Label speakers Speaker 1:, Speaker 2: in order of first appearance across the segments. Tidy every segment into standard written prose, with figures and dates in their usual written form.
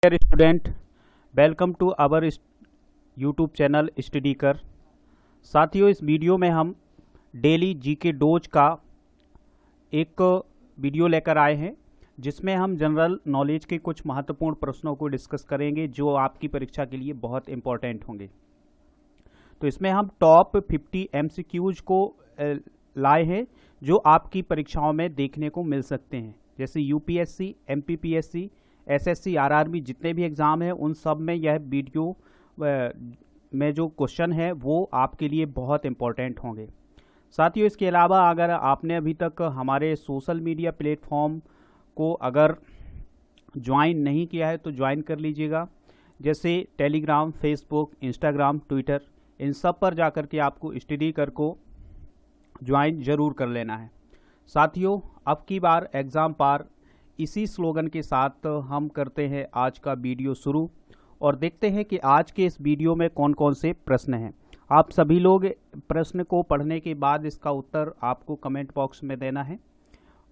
Speaker 1: Dear student, welcome to our YouTube channel study कर। साथियों, इस वीडियो में हम डेली जीके डोज का एक वीडियो लेकर आए हैं जिसमें हम जनरल नॉलेज के कुछ महत्वपूर्ण प्रश्नों को डिस्कस करेंगे जो आपकी परीक्षा के लिए बहुत इंपॉर्टेंट होंगे। तो इसमें हम टॉप 50 एमसीक्यूज को लाए हैं जो आपकी परीक्षाओं में देखने को मिल सकते हैं, जैसे यूपीएससी, एमपीपीएससी, एसएससी, आरआरबी, जितने भी एग्ज़ाम हैं उन सब में यह वीडियो में जो क्वेश्चन है वो आपके लिए बहुत इंपॉर्टेंट होंगे। साथियों, इसके अलावा अगर आपने अभी तक हमारे सोशल मीडिया प्लेटफॉर्म को अगर ज्वाइन नहीं किया है तो ज्वाइन कर लीजिएगा, जैसे टेलीग्राम, फेसबुक, इंस्टाग्राम, ट्विटर, इन सब पर जाकर के आपको स्टडी कर को ज्वाइन जरूर कर लेना है। साथियों, अब की बार एग्ज़ाम पार इसी स्लोगन के साथ हम करते हैं आज का वीडियो शुरू और देखते हैं कि आज के इस वीडियो में कौन कौन से प्रश्न हैं। आप सभी लोग प्रश्न को पढ़ने के बाद इसका उत्तर आपको कमेंट बॉक्स में देना है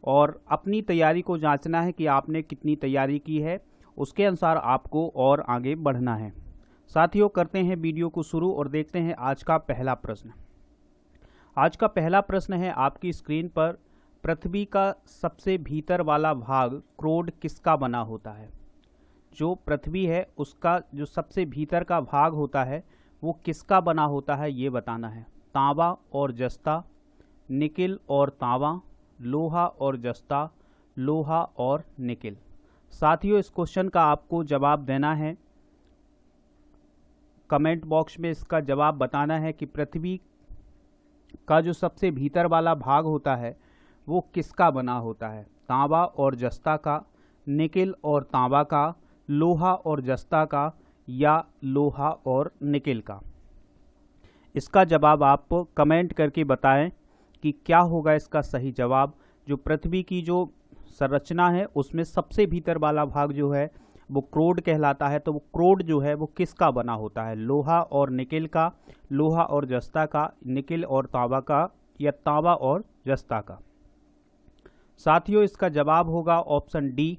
Speaker 1: और अपनी तैयारी को जांचना है कि आपने कितनी तैयारी की है, उसके अनुसार आपको और आगे बढ़ना है। साथियों, करते हैं वीडियो को शुरू और देखते हैं आज का पहला प्रश्न। आज का पहला प्रश्न है आपकी स्क्रीन पर, पृथ्वी का सबसे भीतर वाला भाग क्रोड किसका बना होता है? जो पृथ्वी है उसका जो सबसे भीतर का भाग होता है वो किसका बना होता है ये बताना है। तांबा और जस्ता, निकिल और तांबा, लोहा और जस्ता, लोहा और निकिल। साथियों, इस क्वेश्चन का आपको जवाब देना है, कमेंट बॉक्स में इसका जवाब बताना है कि पृथ्वी का जो सबसे भीतर वाला भाग होता है वो किसका बना होता है। तांबा और जस्ता का, निकिल और तांबा का, लोहा और जस्ता का, या लोहा और निकिल का। इसका जवाब आप कमेंट करके बताएं कि क्या होगा इसका सही जवाब। जो पृथ्वी की जो संरचना है उसमें सबसे भीतर वाला भाग जो है वो क्रोड कहलाता है। तो वो क्रोड जो है वो किसका बना होता है? लोहा और निकिल का, लोहा और जस्ता का, निकिल और तांबा का, या तांबा और जस्ता का। साथियों, इसका जवाब होगा ऑप्शन डी,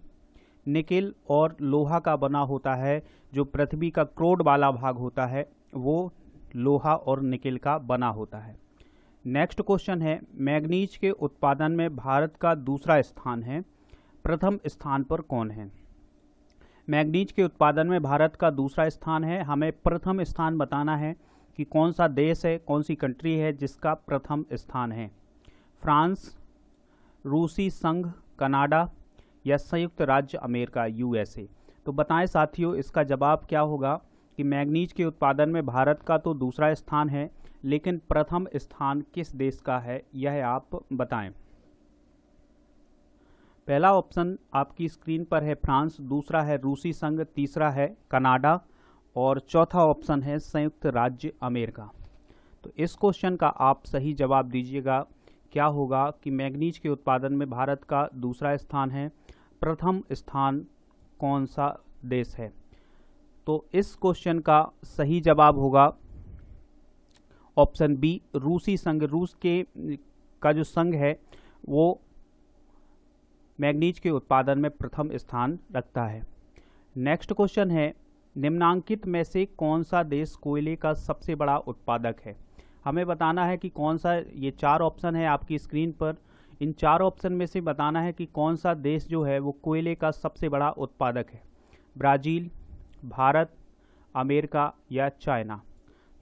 Speaker 1: निकिल और लोहा का बना होता है। जो पृथ्वी का क्रोड वाला भाग होता है वो लोहा और निकिल का बना होता है। नेक्स्ट क्वेश्चन है, मैग्नीज के उत्पादन में भारत का दूसरा स्थान है, प्रथम स्थान पर कौन है? मैग्नीज के उत्पादन में भारत का दूसरा स्थान है, हमें प्रथम स्थान बताना है कि कौन सा देश है, कौन सी कंट्री है जिसका प्रथम स्थान है। फ्रांस, रूसी संघ, कनाडा, या संयुक्त राज्य अमेरिका यूएसए। तो बताएं साथियों, इसका जवाब क्या होगा कि मैग्नीज के उत्पादन में भारत का तो दूसरा स्थान है लेकिन प्रथम स्थान किस देश का है यह आप बताएं। पहला ऑप्शन आपकी स्क्रीन पर है फ्रांस, दूसरा है रूसी संघ, तीसरा है कनाडा और चौथा ऑप्शन है संयुक्त राज्य अमेरिका। तो इस क्वेश्चन का आप सही जवाब दीजिएगा। क्या होगा कि मैग्नीज के उत्पादन में भारत का दूसरा स्थान है, प्रथम स्थान कौन सा देश है? तो इस क्वेश्चन का सही जवाब होगा ऑप्शन बी, रूसी संघ। रूस के का जो संघ है वो मैग्नीज के उत्पादन में प्रथम स्थान रखता है। नेक्स्ट क्वेश्चन है, निम्नांकित में से कौन सा देश कोयले का सबसे बड़ा उत्पादक है? हमें बताना है कि कौन सा, ये चार ऑप्शन है आपकी स्क्रीन पर, इन चार ऑप्शन में से बताना है कि कौन सा देश जो है वो कोयले का सबसे बड़ा उत्पादक है। ब्राज़ील, भारत, अमेरिका या चाइना।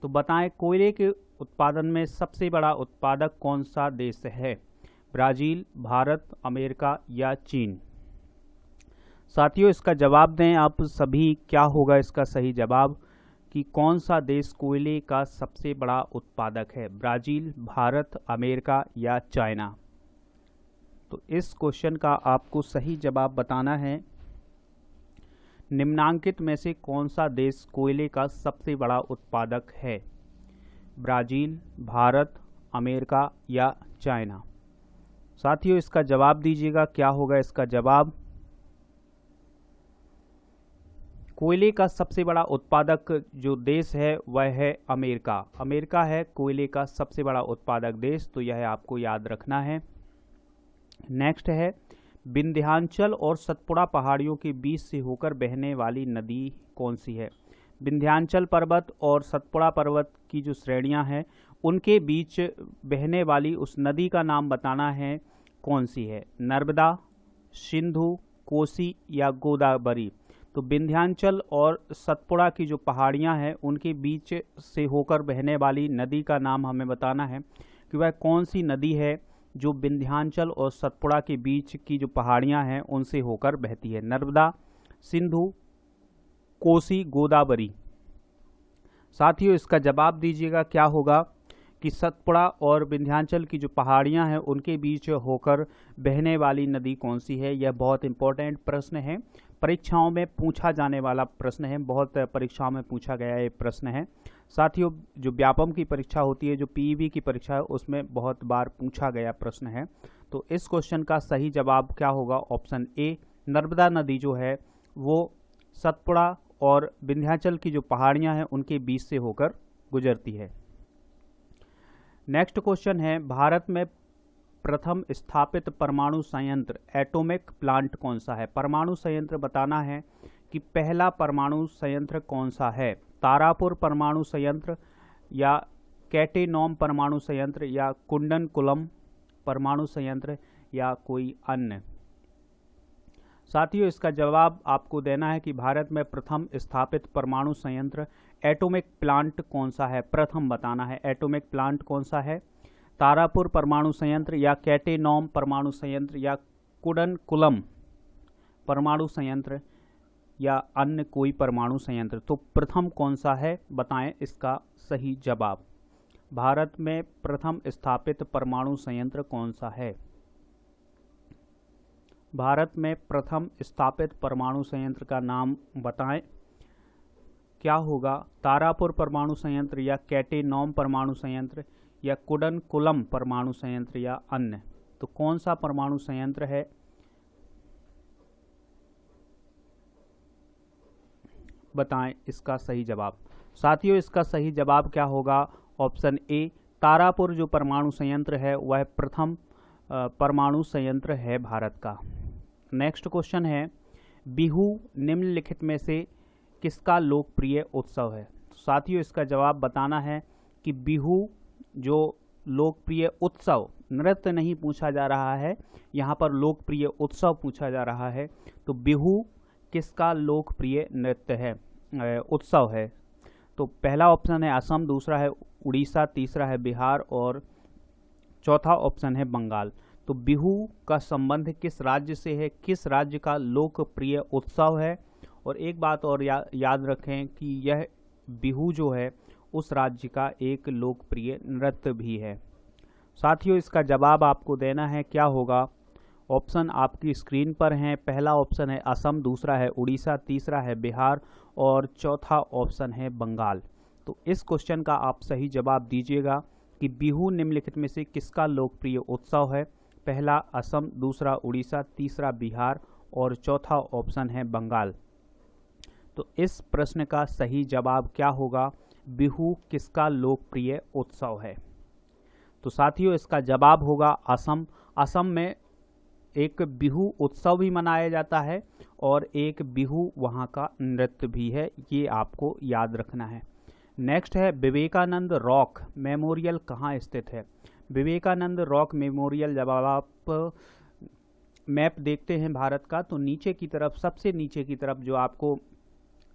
Speaker 1: तो बताएं कोयले के उत्पादन में सबसे बड़ा उत्पादक कौन सा देश है? ब्राज़ील, भारत, अमेरिका या चीन। साथियों, इसका जवाब दें आप सभी, क्या होगा इसका सही जवाब कि कौन सा देश कोयले का सबसे बड़ा उत्पादक है? ब्राज़ील, भारत, अमेरिका या चाइना। तो इस क्वेश्चन का आपको सही जवाब बताना है, निम्नांकित में से कौन सा देश कोयले का सबसे बड़ा उत्पादक है? ब्राज़ील, भारत, अमेरिका या चाइना। साथियों, इसका जवाब दीजिएगा, क्या होगा इसका जवाब। कोयले का सबसे बड़ा उत्पादक जो देश है वह है अमेरिका। अमेरिका है कोयले का सबसे बड़ा उत्पादक देश, तो यह आपको याद रखना है। नेक्स्ट है, विंध्याचल और सतपुड़ा पहाड़ियों के बीच से होकर बहने वाली नदी कौन सी है? विंध्याचल पर्वत और सतपुड़ा पर्वत की जो श्रेणियां हैं उनके बीच बहने वाली उस नदी का नाम बताना है, कौन सी है? नर्मदा, सिंधु, कोसी या गोदावरी? तो विंध्याचल और सतपुड़ा की जो पहाड़ियां हैं उनके बीच से होकर बहने वाली नदी का नाम हमें बताना है कि वह कौन सी नदी है जो विंध्याचल और सतपुड़ा के बीच की जो पहाड़ियां हैं उनसे होकर बहती है। नर्मदा, सिंधु, कोसी, गोदावरी? साथियों इसका जवाब दीजिएगा क्या होगा कि सतपुड़ा और विंध्याचल की जो पहाड़ियां हैं उनके बीच होकर बहने वाली नदी कौन सी है। यह बहुत इंपॉर्टेंट प्रश्न है, परीक्षाओं में पूछा जाने वाला प्रश्न है, बहुत परीक्षाओं में पूछा गया ये प्रश्न है। साथियों जो व्यापम की परीक्षा होती है, जो पीईबी की परीक्षा है, उसमें बहुत बार पूछा गया प्रश्न है। तो इस क्वेश्चन का सही जवाब क्या होगा? ऑप्शन ए, नर्मदा नदी जो है वो सतपुड़ा और विंध्याचल की जो पहाड़ियां हैं उनके बीच से होकर गुजरती है। नेक्स्ट क्वेश्चन है, भारत में प्रथम स्थापित परमाणु संयंत्र एटॉमिक प्लांट कौन सा है? परमाणु संयंत्र बताना है कि पहला परमाणु संयंत्र कौन सा है? तारापुर परमाणु संयंत्र या कैटेनॉम परमाणु संयंत्र या कुंडनकुलम परमाणु संयंत्र या कोई अन्य? साथियों इसका जवाब आपको देना है कि भारत में प्रथम स्थापित परमाणु संयंत्र एटॉमिक प्लांट कौन सा है, प्रथम बताना है। एटॉमिक प्लांट कौन सा है? तारापुर परमाणु संयंत्र या कैटेनॉम परमाणु संयंत्र या कुंडनकुलम परमाणु संयंत्र या अन्य कोई परमाणु संयंत्र? तो प्रथम कौन सा है, बताएं इसका सही जवाब। भारत में प्रथम स्थापित परमाणु संयंत्र कौन सा है? भारत में प्रथम स्थापित परमाणु संयंत्र का नाम बताएं, क्या होगा? तारापुर परमाणु संयंत्र या कैटेनॉम परमाणु संयंत्र या कुंडनकुलम परमाणु संयंत्र या अन्य? तो कौन सा परमाणु संयंत्र है? बताएं इसका सही जवाब। साथियों इसका सही जवाब क्या होगा? ऑप्शन ए, तारापुर जो परमाणु संयंत्र है वह प्रथम परमाणु संयंत्र है भारत का। नेक्स्ट क्वेश्चन है, बिहू निम्नलिखित में से किसका लोकप्रिय उत्सव है? साथियों इसका जवाब बताना है कि बिहू जो लोकप्रिय उत्सव, नृत्य नहीं पूछा जा रहा है, यहाँ पर लोकप्रिय उत्सव पूछा जा रहा है। तो बिहू किसका लोकप्रिय नृत्य है, उत्सव है? तो पहला ऑप्शन है असम, दूसरा है उड़ीसा, तीसरा है बिहार और चौथा ऑप्शन है बंगाल। तो बिहू का संबंध किस राज्य से है, किस राज्य का लोकप्रिय उत्सव है? और एक बात और याद रखें कि यह बिहू जो है उस राज्य का एक लोकप्रिय नृत्य भी है। साथियों इसका जवाब आपको देना है, क्या होगा? ऑप्शन आपकी स्क्रीन पर हैं। पहला ऑप्शन है असम, दूसरा है उड़ीसा, तीसरा है बिहार और चौथा ऑप्शन है बंगाल। तो इस क्वेश्चन का आप सही जवाब दीजिएगा कि बिहू निम्नलिखित में से किसका लोकप्रिय उत्सव है? पहला असम, दूसरा उड़ीसा, तीसरा बिहार और चौथा ऑप्शन है बंगाल। तो इस प्रश्न का सही जवाब क्या होगा? बिहू किसका लोकप्रिय उत्सव है? तो साथियों इसका जवाब होगा असम। असम में एक बिहू उत्सव भी मनाया जाता है और एक बिहू वहाँ का नृत्य भी है, ये आपको याद रखना है। नेक्स्ट है, विवेकानंद रॉक मेमोरियल कहाँ स्थित है? विवेकानंद रॉक मेमोरियल, जब आप मैप देखते हैं भारत का, तो नीचे की तरफ, सबसे नीचे की तरफ जो आपको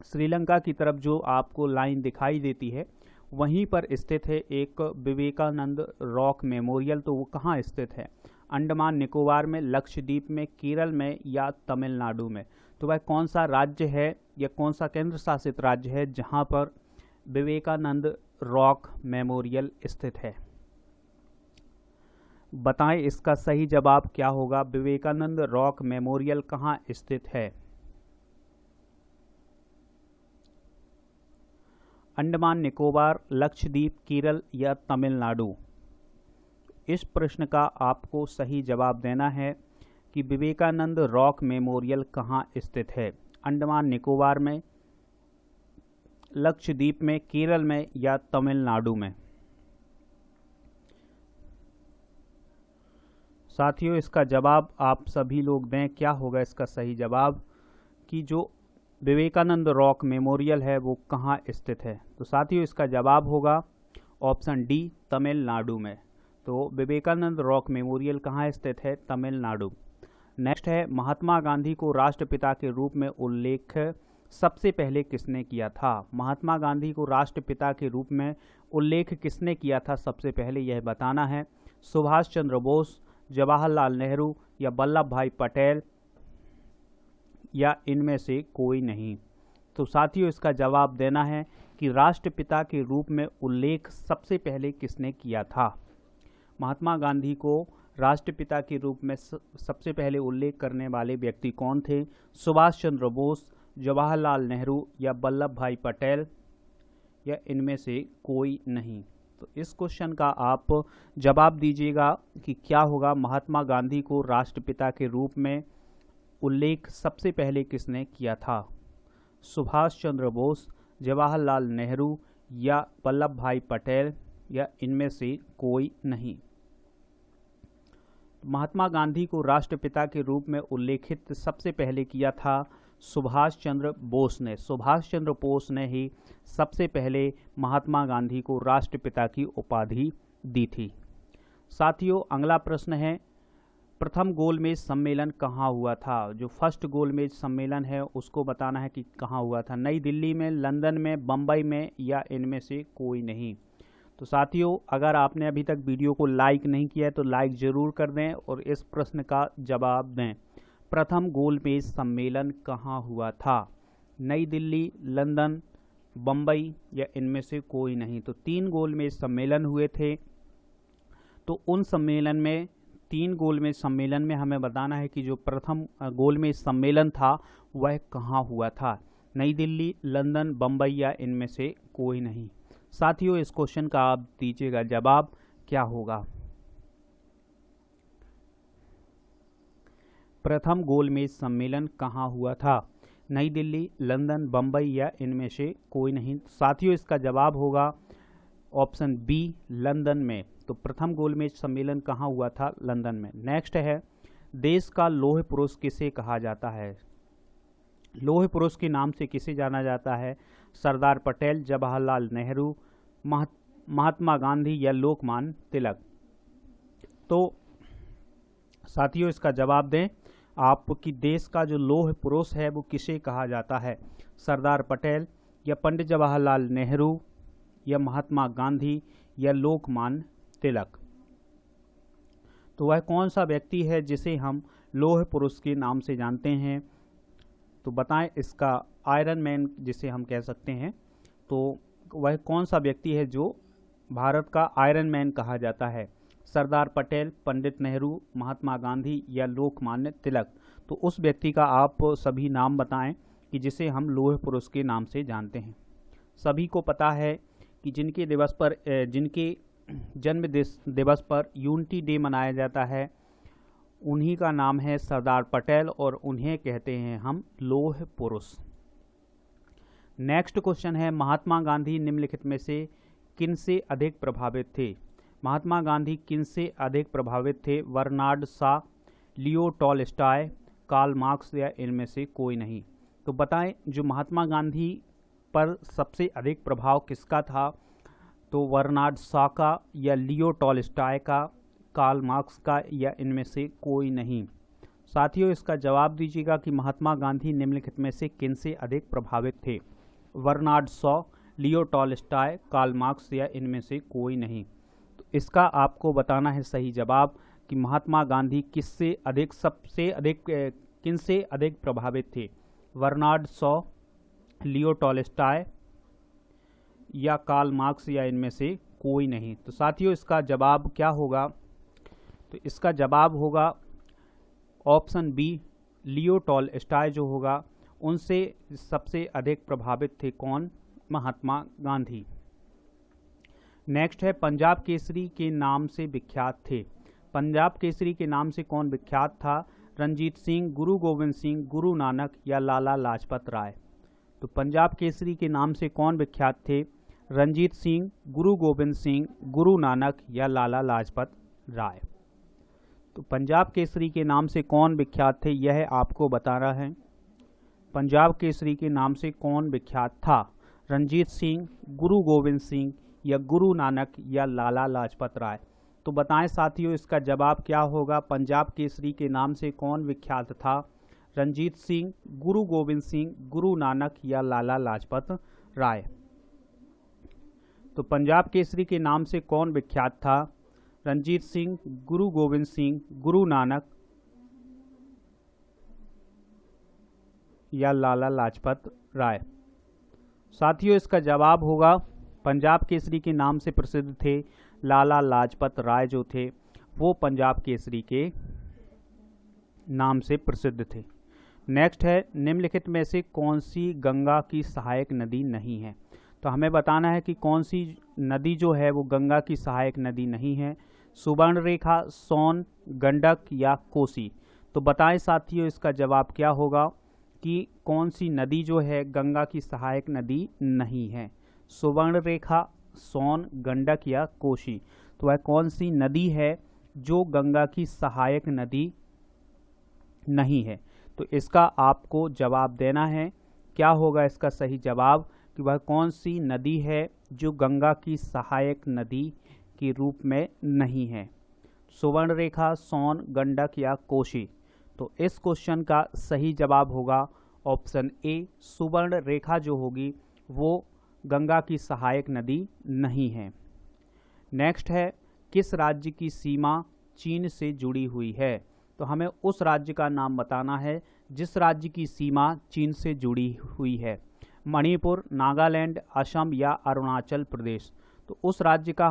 Speaker 1: श्रीलंका की तरफ जो आपको लाइन दिखाई देती है, वहीं पर स्थित है एक विवेकानंद रॉक मेमोरियल। तो वो कहाँ स्थित है? अंडमान निकोबार में, लक्षद्वीप में, केरल में या तमिलनाडु में? तो वह कौन सा राज्य है या कौन सा केंद्र शासित राज्य है जहाँ पर विवेकानंद रॉक मेमोरियल स्थित है? बताएं इसका सही जवाब क्या होगा? विवेकानंद रॉक मेमोरियल कहाँ स्थित है? अंडमान निकोबार, लक्षद्वीप, केरल या तमिलनाडु? इस प्रश्न का आपको सही जवाब देना है कि विवेकानंद रॉक मेमोरियल कहाँ स्थित है? अंडमान निकोबार में, लक्षद्वीप में, केरल में या तमिलनाडु में? साथियों इसका जवाब आप सभी लोग दें, क्या होगा इसका सही जवाब, कि जो विवेकानंद रॉक मेमोरियल है वो कहाँ स्थित है। तो साथियों इसका जवाब होगा ऑप्शन डी, तमिलनाडु में। तो विवेकानंद रॉक मेमोरियल कहाँ स्थित है, तमिलनाडु। नेक्स्ट है, महात्मा गांधी को राष्ट्रपिता के रूप में उल्लेख सबसे पहले किसने किया था। महात्मा गांधी को राष्ट्रपिता के रूप में उल्लेख किसने किया था सबसे पहले, यह बताना है। सुभाष चंद्र बोस, जवाहरलाल नेहरू या वल्लभ भाई पटेल या इनमें से कोई नहीं। तो साथियों इसका जवाब देना है कि राष्ट्रपिता के रूप में उल्लेख सबसे पहले किसने किया था। महात्मा गांधी को राष्ट्रपिता के रूप में सबसे पहले उल्लेख करने वाले व्यक्ति कौन थे। सुभाष चंद्र बोस, जवाहरलाल नेहरू या वल्लभ भाई पटेल या इनमें से कोई नहीं। तो इस क्वेश्चन का आप जवाब दीजिएगा कि क्या होगा, महात्मा गांधी को राष्ट्रपिता के रूप में उल्लेख सबसे पहले किसने किया था। सुभाष चंद्र बोस, जवाहरलाल नेहरू या वल्लभ भाई पटेल या इनमें से कोई नहीं। महात्मा गांधी को राष्ट्रपिता के रूप में उल्लेखित सबसे पहले किया था सुभाष चंद्र बोस ने। सुभाष चंद्र बोस ने ही सबसे पहले महात्मा गांधी को राष्ट्रपिता की उपाधि दी थी। साथियों अगला प्रश्न है, प्रथम गोलमेज सम्मेलन कहाँ हुआ था। जो फर्स्ट गोलमेज सम्मेलन है उसको बताना है कि कहाँ हुआ था। नई दिल्ली में, लंदन में, बम्बई में या इनमें से कोई नहीं। तो साथियों अगर आपने अभी तक वीडियो को लाइक नहीं किया है तो लाइक ज़रूर कर दें और इस प्रश्न का जवाब दें। प्रथम गोलमेज सम्मेलन कहाँ हुआ था। नई दिल्ली, लंदन, बम्बई या इनमें से कोई नहीं। तो 3 गोलमेज सम्मेलन हुए थे। तो उन सम्मेलन में 3 गोलमेज सम्मेलन में हमें बताना है कि जो प्रथम गोलमेज सम्मेलन था वह कहाँ हुआ था। नई दिल्ली, लंदन, बम्बई या इनमें से कोई नहीं। साथियों इस क्वेश्चन का आप दीजिएगा जवाब, क्या होगा। प्रथम गोलमेज सम्मेलन कहाँ हुआ था। नई दिल्ली, लंदन, बम्बई या इनमें से कोई नहीं। साथियों इसका जवाब होगा ऑप्शन बी, लंदन में। तो प्रथम गोलमेज सम्मेलन कहाँ हुआ था, लंदन में। नेक्स्ट है, देश का लौह पुरुष किसे कहा जाता है। लौह पुरुष के नाम से किसे जाना जाता है। सरदार पटेल, जवाहरलाल नेहरू, महात्मा गांधी या लोकमान्य तिलक। तो साथियों इसका जवाब दें आप कि देश का जो लौह पुरुष है वो किसे कहा जाता है। सरदार पटेल या पंडित जवाहरलाल नेहरू या महात्मा गांधी या लोकमान्य तिलक। तो वह कौन सा व्यक्ति है जिसे हम लौह पुरुष के नाम से जानते हैं। तो बताएं इसका आयरन मैन जिसे हम कह सकते हैं। तो वह कौन सा व्यक्ति है जो भारत का आयरन मैन कहा जाता है। सरदार पटेल, पंडित नेहरू, महात्मा गांधी या लोकमान्य तिलक। तो उस व्यक्ति का आप सभी नाम बताएं कि जिसे हम लौह पुरुष के नाम से जानते हैं। सभी को पता है कि जिनके जन्म दिवस पर यूनिटी डे मनाया जाता है उन्हीं का नाम है सरदार पटेल और उन्हें कहते हैं हम लौह पुरुष। नेक्स्ट क्वेश्चन है, महात्मा गांधी निम्नलिखित में से किनसे अधिक प्रभावित थे। महात्मा गांधी किनसे अधिक प्रभावित थे। Bernard Shaw, Leo Tolstoy, Karl Marx या इनमें से कोई नहीं। तो बताएं जो महात्मा गांधी पर सबसे अधिक प्रभाव किसका था। तो बर्नार्ड शॉ का या लियो टॉलस्टॉय का, कार्ल मार्क्स का या इनमें से कोई नहीं। साथियों इसका जवाब दीजिएगा कि महात्मा गांधी निम्नलिखित में से किनसे अधिक प्रभावित थे। Bernard Shaw, Leo Tolstoy, Karl Marx या इनमें से कोई नहीं। तो इसका आपको बताना है सही जवाब कि महात्मा गांधी किनसे अधिक प्रभावित थे। बर्नार्ड शॉ, लियो टॉलस्टॉय या कार्ल मार्क्स या इनमें से कोई नहीं। तो साथियों इसका जवाब क्या होगा। तो इसका जवाब होगा ऑप्शन बी, लियो टॉलस्टॉय जो होगा उनसे सबसे अधिक प्रभावित थे कौन, महात्मा गांधी। नेक्स्ट है, पंजाब केसरी के नाम से विख्यात थे। पंजाब केसरी के नाम से कौन विख्यात था। रणजीत सिंह, गुरु गोविंद सिंह, गुरु नानक या लाला लाजपत राय। तो पंजाब केसरी के नाम से कौन विख्यात थे। रणजीत सिंह, गुरु गोविंद सिंह, गुरु नानक या लाला लाजपत राय। तो पंजाब केसरी के नाम से कौन विख्यात थे, यह आपको बताना है। पंजाब केसरी के नाम से कौन विख्यात था? रंजीत सिंह, गुरु गोविंद सिंह या गुरु नानक या लाला लाजपत राय? तो बताएं साथियों, इसका जवाब क्या होगा? पंजाब केसरी के नाम से कौन विख्यात था? रंजीत सिंह, गुरु गोविंद सिंह, गुरु नानक या लाला लाजपत राय? तो पंजाब केसरी के नाम से कौन विख्यात था? रंजीत सिंह, गुरु गोविंद सिंह, गुरु नानक या लाला लाजपत राय? साथियों, इसका जवाब होगा पंजाब केसरी के नाम से प्रसिद्ध थे लाला लाजपत राय। जो थे वो पंजाब केसरी के नाम से प्रसिद्ध थे। नेक्स्ट है, निम्नलिखित में से कौन सी गंगा की सहायक नदी नहीं है? तो हमें बताना है कि कौन सी नदी जो है वो गंगा की सहायक नदी नहीं है। सुवर्णरेखा, सोन, गंडक या कोसी? तो बताएं साथियों, इसका जवाब क्या होगा कि कौन सी नदी जो है गंगा की सहायक नदी नहीं है? सुवर्णरेखा, सोन, गंडक या कोसी? तो वह कौन सी नदी है जो गंगा की सहायक नदी नहीं है? तो इसका आपको जवाब देना है। क्या होगा इसका सही जवाब कि वह कौन सी नदी है जो गंगा की सहायक नदी के रूप में नहीं है? सुवर्णरेखा, सोन, गंडक या कोसी? तो इस क्वेश्चन का सही जवाब होगा ऑप्शन ए, सुवर्णरेखा जो होगी वो गंगा की सहायक नदी नहीं है। नेक्स्ट है, किस राज्य की सीमा चीन से जुड़ी हुई है? तो हमें उस राज्य का नाम बताना है जिस राज्य की सीमा चीन से जुड़ी हुई है। मणिपुर, नागालैंड, असम या अरुणाचल प्रदेश? तो उस राज्य का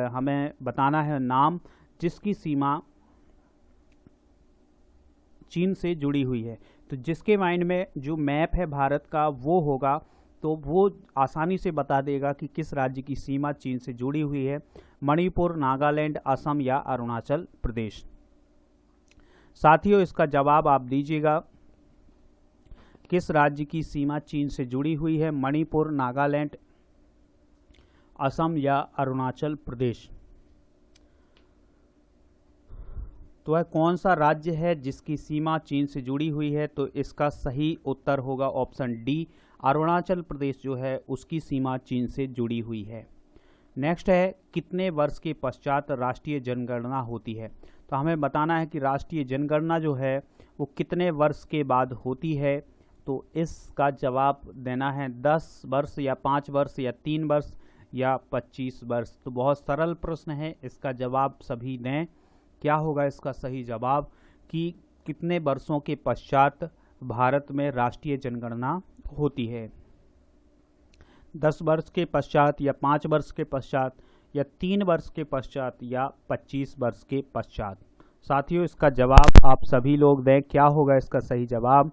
Speaker 1: हमें बताना है नाम जिसकी सीमा चीन से जुड़ी हुई है। तो जिसके माइंड में जो मैप है भारत का वो होगा तो वो आसानी से बता देगा कि किस राज्य की सीमा चीन से जुड़ी हुई है। मणिपुर, नागालैंड, असम या अरुणाचल प्रदेश? साथियों, इसका जवाब आप दीजिएगा। किस राज्य की सीमा चीन से जुड़ी हुई है? मणिपुर, नागालैंड, असम या अरुणाचल प्रदेश? तो वह कौन सा राज्य है जिसकी सीमा चीन से जुड़ी हुई है? तो इसका सही उत्तर होगा ऑप्शन डी, अरुणाचल प्रदेश जो है उसकी सीमा चीन से जुड़ी हुई है। नेक्स्ट है, कितने वर्ष के पश्चात राष्ट्रीय जनगणना होती है? तो हमें बताना है कि राष्ट्रीय जनगणना जो है वो कितने वर्ष के बाद होती है। तो इसका जवाब देना है 10 वर्ष या 5 वर्ष या 3 वर्ष या 25 वर्ष। तो बहुत सरल प्रश्न है, इसका जवाब सभी दें। क्या होगा इसका सही जवाब कि कितने वर्षों के पश्चात भारत में राष्ट्रीय जनगणना होती है? 10 वर्ष के पश्चात या 5 वर्ष के पश्चात या 3 वर्ष के पश्चात या 25 वर्ष के पश्चात? साथियों, इसका जवाब आप सभी लोग दें। क्या होगा इसका सही जवाब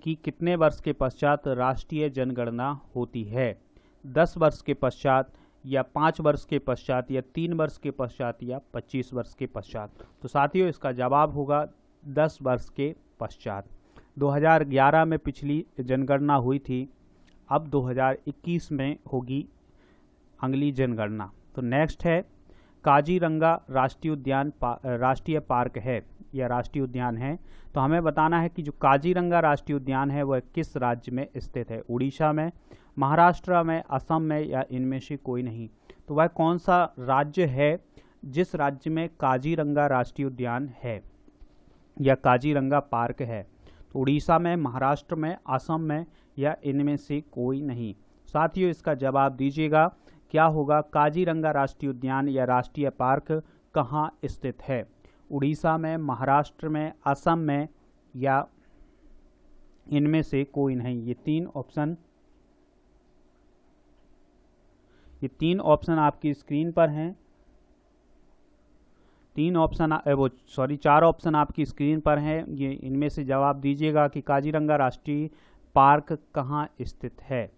Speaker 1: कि कितने वर्ष के पश्चात राष्ट्रीय जनगणना होती है? 10 वर्ष के पश्चात या 5 वर्ष के पश्चात या 3 वर्ष के पश्चात या 25 वर्ष के पश्चात? तो साथियों, इसका जवाब होगा 10 वर्ष के पश्चात। 2011 में पिछली जनगणना हुई थी, अब 2021 में होगी अगली जनगणना। तो नेक्स्ट है, काजीरंगा राष्ट्रीय उद्यान राष्ट्रीय पार्क है या राष्ट्रीय उद्यान है? तो हमें बताना है कि जो काजीरंगा राष्ट्रीय उद्यान है वह किस राज्य में स्थित है? उड़ीसा में, महाराष्ट्र में, असम में या इनमें से कोई नहीं? तो वह कौन सा राज्य है जिस राज्य में काजीरंगा राष्ट्रीय उद्यान है या काजीरंगा पार्क है? तो उड़ीसा में, महाराष्ट्र में, असम में या इनमें से कोई नहीं? साथियों, इसका जवाब दीजिएगा। क्या होगा? काजीरंगा राष्ट्रीय उद्यान या राष्ट्रीय पार्क कहाँ स्थित है? उड़ीसा में, महाराष्ट्र में, असम में या इनमें से कोई नहीं? ये तीन ऑप्शन आपकी स्क्रीन पर हैं। 4 ऑप्शन आपकी स्क्रीन पर हैं। ये इनमें से जवाब दीजिएगा कि काजीरंगा राष्ट्रीय पार्क कहाँ स्थित है?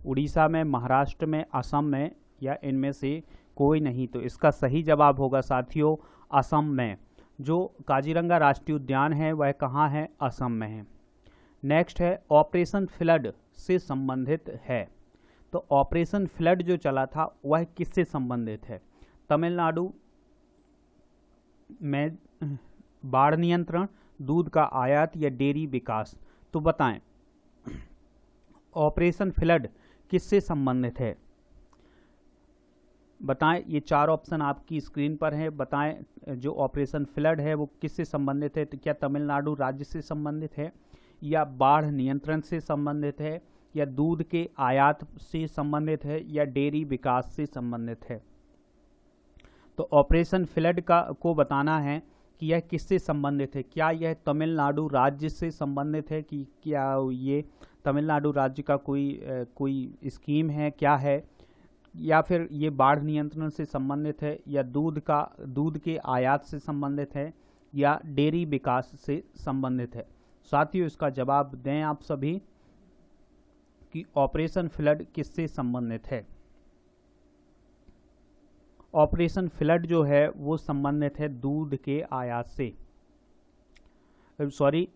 Speaker 1: उड़ीसा में, महाराष्ट्र में, असम में या इनमें से कोई नहीं? तो इसका सही जवाब होगा साथियों असम में। जो काजीरंगा राष्ट्रीय उद्यान है वह कहाँ है? असम में है। नेक्स्ट है, ऑपरेशन फ्लड से संबंधित है। तो ऑपरेशन फ्लड जो चला था वह किससे संबंधित है? तमिलनाडु में बाढ़ नियंत्रण, दूध का आयात या डेयरी विकास। तो बताएं ऑपरेशन फ्लड किससे संबंधित है? बताएं, ये 4 ऑप्शन आपकी स्क्रीन पर हैं। बताएं जो ऑपरेशन फ्लड है वो किससे संबंधित है? तो क्या तमिलनाडु राज्य से संबंधित है, या बाढ़ नियंत्रण से संबंधित है, या दूध के आयात से संबंधित है, या डेयरी विकास से संबंधित है? तो ऑपरेशन फ्लड को बताना है कि यह किससे संबंधित है। क्या यह तमिलनाडु राज्य से संबंधित है, कि क्या ये तमिलनाडु राज्य का कोई स्कीम है, क्या है, या फिर ये बाढ़ नियंत्रण से संबंधित है, या दूध के आयात से संबंधित है, या डेयरी विकास से संबंधित है? साथियों, इसका जवाब दें आप सभी कि ऑपरेशन फ्लड किससे संबंधित है। ऑपरेशन फ्लड जो है वो संबंधित है दूध के आयात से। सॉरी,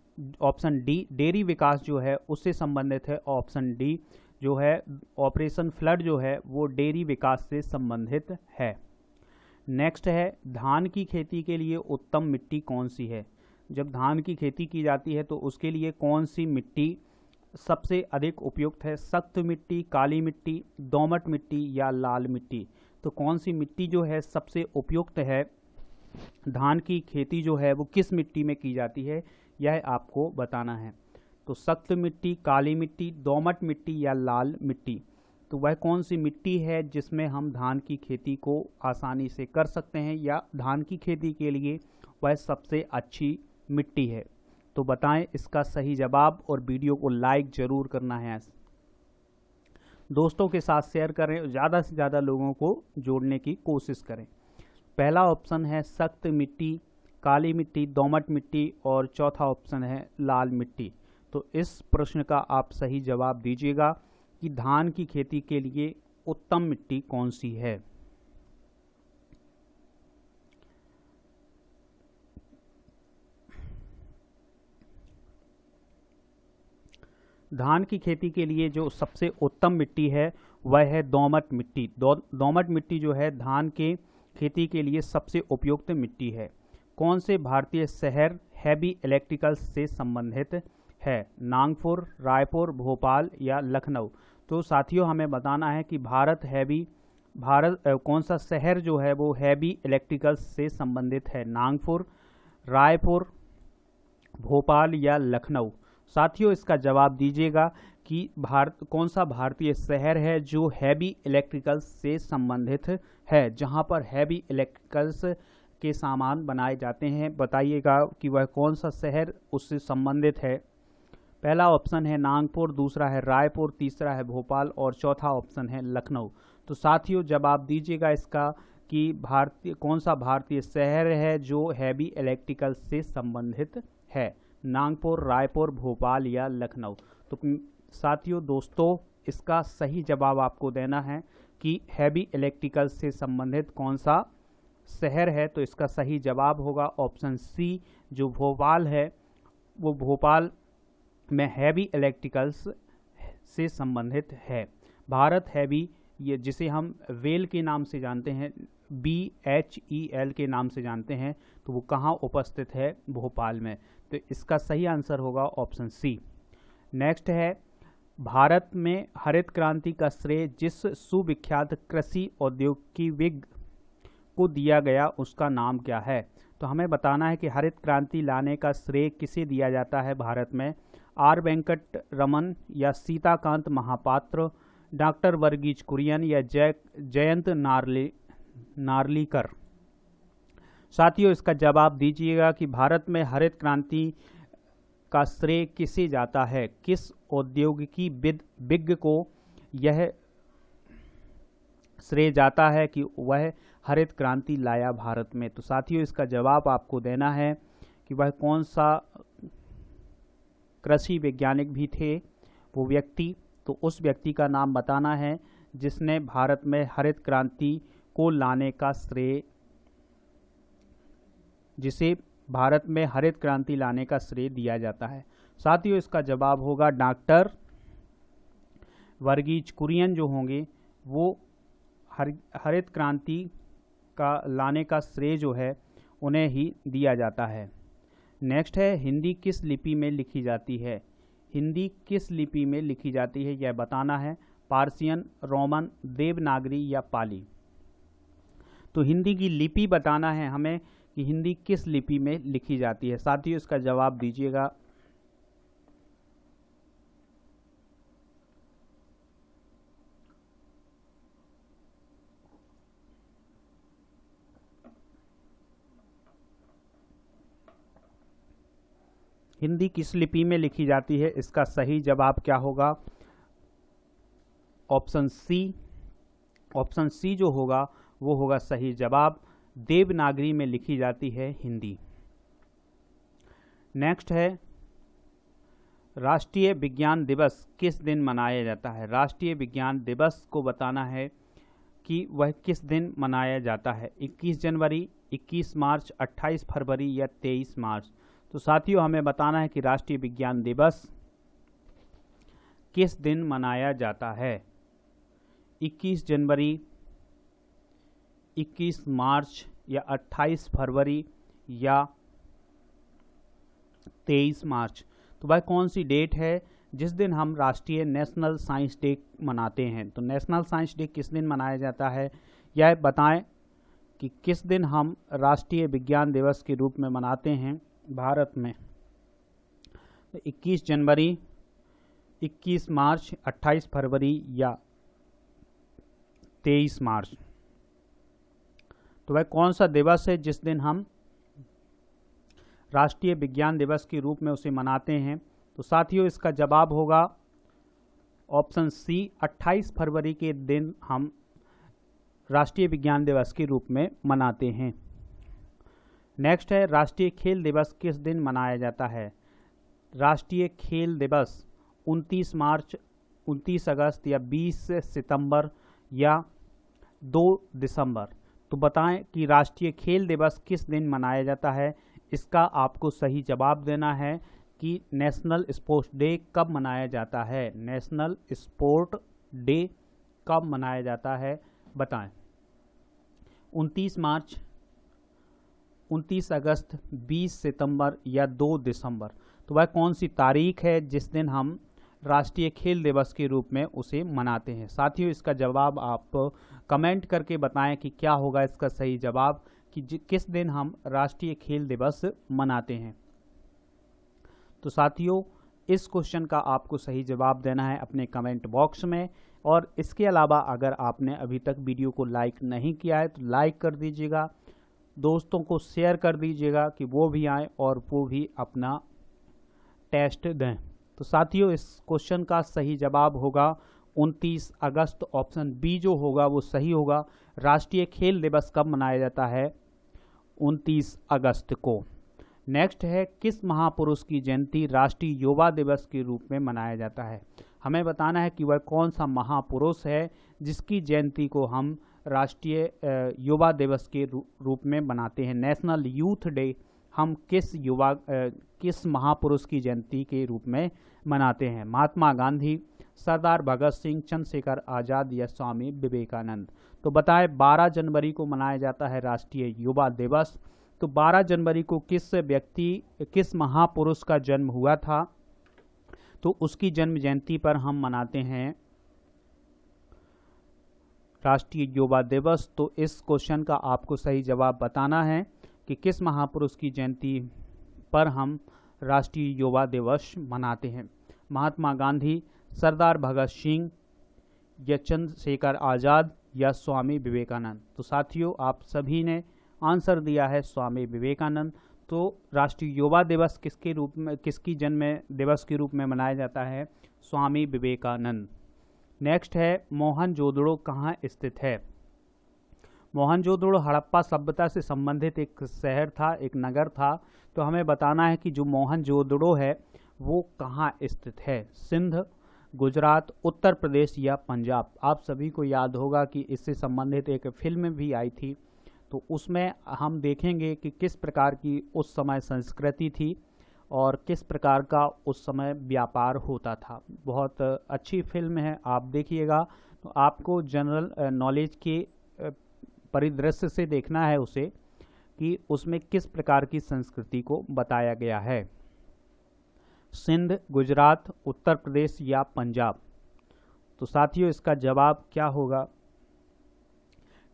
Speaker 1: ऑप्शन डी डेयरी विकास जो है उससे संबंधित है। ऑप्शन डी जो है ऑपरेशन फ्लड जो है वो डेयरी विकास से संबंधित है। नेक्स्ट है, धान की खेती के लिए उत्तम मिट्टी कौन सी है? जब धान की खेती की जाती है तो उसके लिए कौन सी मिट्टी सबसे अधिक उपयुक्त है? सख्त मिट्टी, काली मिट्टी, दोमट मिट्टी या लाल मिट्टी? तो कौन सी मिट्टी जो है सबसे उपयुक्त है, धान की खेती जो है वो किस मिट्टी में की जाती है, यह आपको बताना है। तो सख्त मिट्टी, काली मिट्टी, दोमट मिट्टी या लाल मिट्टी? तो वह कौन सी मिट्टी है जिसमें हम धान की खेती को आसानी से कर सकते हैं, या धान की खेती के लिए वह सबसे अच्छी मिट्टी है? तो बताएं इसका सही जवाब, और वीडियो को लाइक जरूर करना है, दोस्तों के साथ शेयर करें, ज़्यादा से ज़्यादा लोगों को जोड़ने की कोशिश करें। पहला ऑप्शन है सख्त मिट्टी, काली मिट्टी, दोमट मिट्टी, और चौथा ऑप्शन है लाल मिट्टी। तो इस प्रश्न का आप सही जवाब दीजिएगा कि धान की खेती के लिए उत्तम मिट्टी कौन सी है। धान की खेती के लिए जो सबसे उत्तम मिट्टी है वह है दोमट मिट्टी। दोमट मिट्टी जो है धान के खेती के लिए सबसे उपयुक्त मिट्टी है। कौन से भारतीय शहर हैवी इलेक्ट्रिकल से संबंधित है? नागपुर, रायपुर, भोपाल या लखनऊ? तो साथियों, हमें बताना है कि कौन सा शहर जो है वो हैवी इलेक्ट्रिकल से संबंधित है? नागपुर, रायपुर, भोपाल या लखनऊ? साथियों, इसका जवाब दीजिएगा कि कौन सा भारतीय शहर है जो हैवी इलेक्ट्रिकल्स से संबंधित है, जहां पर हैवी इलेक्ट्रिकल्स के सामान बनाए जाते हैं। बताइएगा कि वह कौन सा शहर उससे संबंधित है। पहला ऑप्शन है नागपुर, दूसरा है रायपुर, तीसरा है भोपाल और चौथा ऑप्शन है लखनऊ। तो साथियों, जवाब दीजिएगा इसका कि कौन सा भारतीय शहर है जो हैवी इलेक्ट्रिकल से संबंधित है? नागपुर, रायपुर, भोपाल या लखनऊ? तो साथियों, दोस्तों, इसका सही जवाब आपको देना है कि हैवी इलेक्ट्रिकल से संबंधित कौन सा शहर है। तो इसका सही जवाब होगा ऑप्शन सी, जो भोपाल है। वो भोपाल में हैवी इलेक्ट्रिकल्स से संबंधित है। भारत हैवी, ये जिसे हम वेल के नाम से जानते हैं, BHEL के नाम से जानते हैं, तो वो कहाँ उपस्थित है? भोपाल में। तो इसका सही आंसर होगा ऑप्शन सी। नेक्स्ट है, भारत में हरित क्रांति का श्रेय जिस सुविख्यात कृषि औद्योगिक को दिया गया उसका नाम क्या है? तो हमें बताना है कि हरित क्रांति लाने का श्रेय किसे दिया जाता है भारत में? R वेंकट रमन या सीताकांत महापात्र, डॉक्टर वर्गीज कुरियन या जयंत नार्लिकर? साथियों, इसका जवाब दीजिएगा कि भारत में हरित क्रांति का श्रेय किसे जाता है, किस औद्योगिकी विज्ञ को यह श्रेय जाता है कि वह हरित क्रांति लाया भारत में? तो साथियों, इसका जवाब आपको देना है कि वह कौन सा कृषि वैज्ञानिक भी थे वो व्यक्ति। तो उस व्यक्ति का नाम बताना है जिसने भारत में हरित क्रांति को लाने का श्रेय, जिसे भारत में हरित क्रांति लाने का श्रेय दिया जाता है। साथियों, इसका जवाब होगा डॉक्टर वर्गीज कुरियन जो होंगे वो हरित क्रांति का लाने का श्रेय जो है उन्हें ही दिया जाता है। नेक्स्ट है हिंदी किस लिपि में लिखी जाती है। हिंदी किस लिपि में लिखी जाती है यह बताना है। पार्सियन, रोमन, देवनागरी या पाली। तो हिंदी की लिपि बताना है हमें कि हिंदी किस लिपि में लिखी जाती है। साथियों इसका जवाब दीजिएगा। हिंदी किस लिपि में लिखी जाती है, इसका सही जवाब क्या होगा? Option C. ऑप्शन सी जो होगा वो होगा सही जवाब। देवनागरी में लिखी जाती है हिंदी। नेक्स्ट है राष्ट्रीय विज्ञान दिवस किस दिन मनाया जाता है। राष्ट्रीय विज्ञान दिवस को बताना है कि वह किस दिन मनाया जाता है। 21 जनवरी, 21 मार्च, 28 फरवरी या 23 मार्च। तो साथियों हमें बताना है कि राष्ट्रीय विज्ञान दिवस किस दिन मनाया जाता है। 21 जनवरी, 21 मार्च या 28 फरवरी या 23 मार्च। तो भाई कौन सी डेट है जिस दिन हम राष्ट्रीय नेशनल साइंस डे मनाते हैं। तो नेशनल साइंस डे किस दिन मनाया जाता है यह बताएं कि किस दिन हम राष्ट्रीय विज्ञान दिवस के रूप में मनाते हैं भारत में। 21 जनवरी, 21 मार्च, 28 फरवरी या 23 मार्च। तो वह कौन सा दिवस है जिस दिन हम राष्ट्रीय विज्ञान दिवस के रूप में उसे मनाते हैं। तो साथियों इसका जवाब होगा ऑप्शन सी। 28 फरवरी के दिन हम राष्ट्रीय विज्ञान दिवस के रूप में मनाते हैं। नेक्स्ट है राष्ट्रीय खेल दिवस किस दिन मनाया जाता है। राष्ट्रीय खेल दिवस 29 मार्च, 29 अगस्त या 20 सितंबर या 2 दिसंबर। तो बताएं कि राष्ट्रीय खेल दिवस किस दिन मनाया जाता है। इसका आपको सही जवाब देना है कि नेशनल स्पोर्ट्स डे कब मनाया जाता है। नेशनल स्पोर्ट डे कब मनाया जाता है बताएं। 29 मार्च, 29 अगस्त, 20 सितंबर या 2 दिसंबर। तो वह कौन सी तारीख है जिस दिन हम राष्ट्रीय खेल दिवस के रूप में उसे मनाते हैं। साथियों इसका जवाब आप कमेंट करके बताएं कि क्या होगा इसका सही जवाब कि किस दिन हम राष्ट्रीय खेल दिवस मनाते हैं। तो साथियों इस क्वेश्चन का आपको सही जवाब देना है अपने कमेंट बॉक्स में। और इसके अलावा अगर आपने अभी तक वीडियो को लाइक नहीं किया है तो लाइक कर दीजिएगा, दोस्तों को शेयर कर दीजिएगा कि वो भी आए और वो भी अपना टेस्ट दें। तो साथियों इस क्वेश्चन का सही जवाब होगा 29 अगस्त। ऑप्शन बी जो होगा वो सही होगा। राष्ट्रीय खेल दिवस कब मनाया जाता है? 29 अगस्त को। नेक्स्ट है किस महापुरुष की जयंती राष्ट्रीय युवा दिवस के रूप में मनाया जाता है। हमें बताना है कि वह कौन सा महापुरुष है जिसकी जयंती को हम राष्ट्रीय युवा दिवस के रूप में मनाते हैं। नेशनल यूथ डे हम किस महापुरुष की जयंती के रूप में मनाते हैं। महात्मा गांधी, सरदार भगत सिंह, चंद्रशेखर आज़ाद या स्वामी विवेकानंद। तो बताएं 12 जनवरी को मनाया जाता है राष्ट्रीय युवा दिवस। तो 12 जनवरी को किस महापुरुष का जन्म हुआ था तो उसकी जन्म जयंती पर हम मनाते हैं राष्ट्रीय युवा दिवस। तो इस क्वेश्चन का आपको सही जवाब बताना है कि किस महापुरुष की जयंती पर हम राष्ट्रीय युवा दिवस मनाते हैं। महात्मा गांधी, सरदार भगत सिंह या चंद्रशेखर आज़ाद या स्वामी विवेकानंद। तो साथियों आप सभी ने आंसर दिया है स्वामी विवेकानंद। तो राष्ट्रीय युवा दिवस किसकी जन्म दिवस के रूप में मनाया जाता है? स्वामी विवेकानंद। नेक्स्ट है मोहनजोदड़ो कहाँ स्थित है। मोहनजोदड़ो हड़प्पा सभ्यता से संबंधित एक शहर था, एक नगर था। तो हमें बताना है कि जो मोहनजोदड़ो है वो कहाँ स्थित है। सिंध, गुजरात, उत्तर प्रदेश या पंजाब। आप सभी को याद होगा कि इससे संबंधित एक फिल्म भी आई थी। तो उसमें हम देखेंगे कि किस प्रकार की उस समय संस्कृति थी और किस प्रकार का उस समय व्यापार होता था। बहुत अच्छी फिल्म है, आप देखिएगा। तो आपको जनरल नॉलेज के परिदृश्य से देखना है उसे। कि उसमें किस प्रकार की संस्कृति को बताया गया है, सिंध, गुजरात, उत्तर प्रदेश या पंजाब। तो साथियों इसका जवाब क्या होगा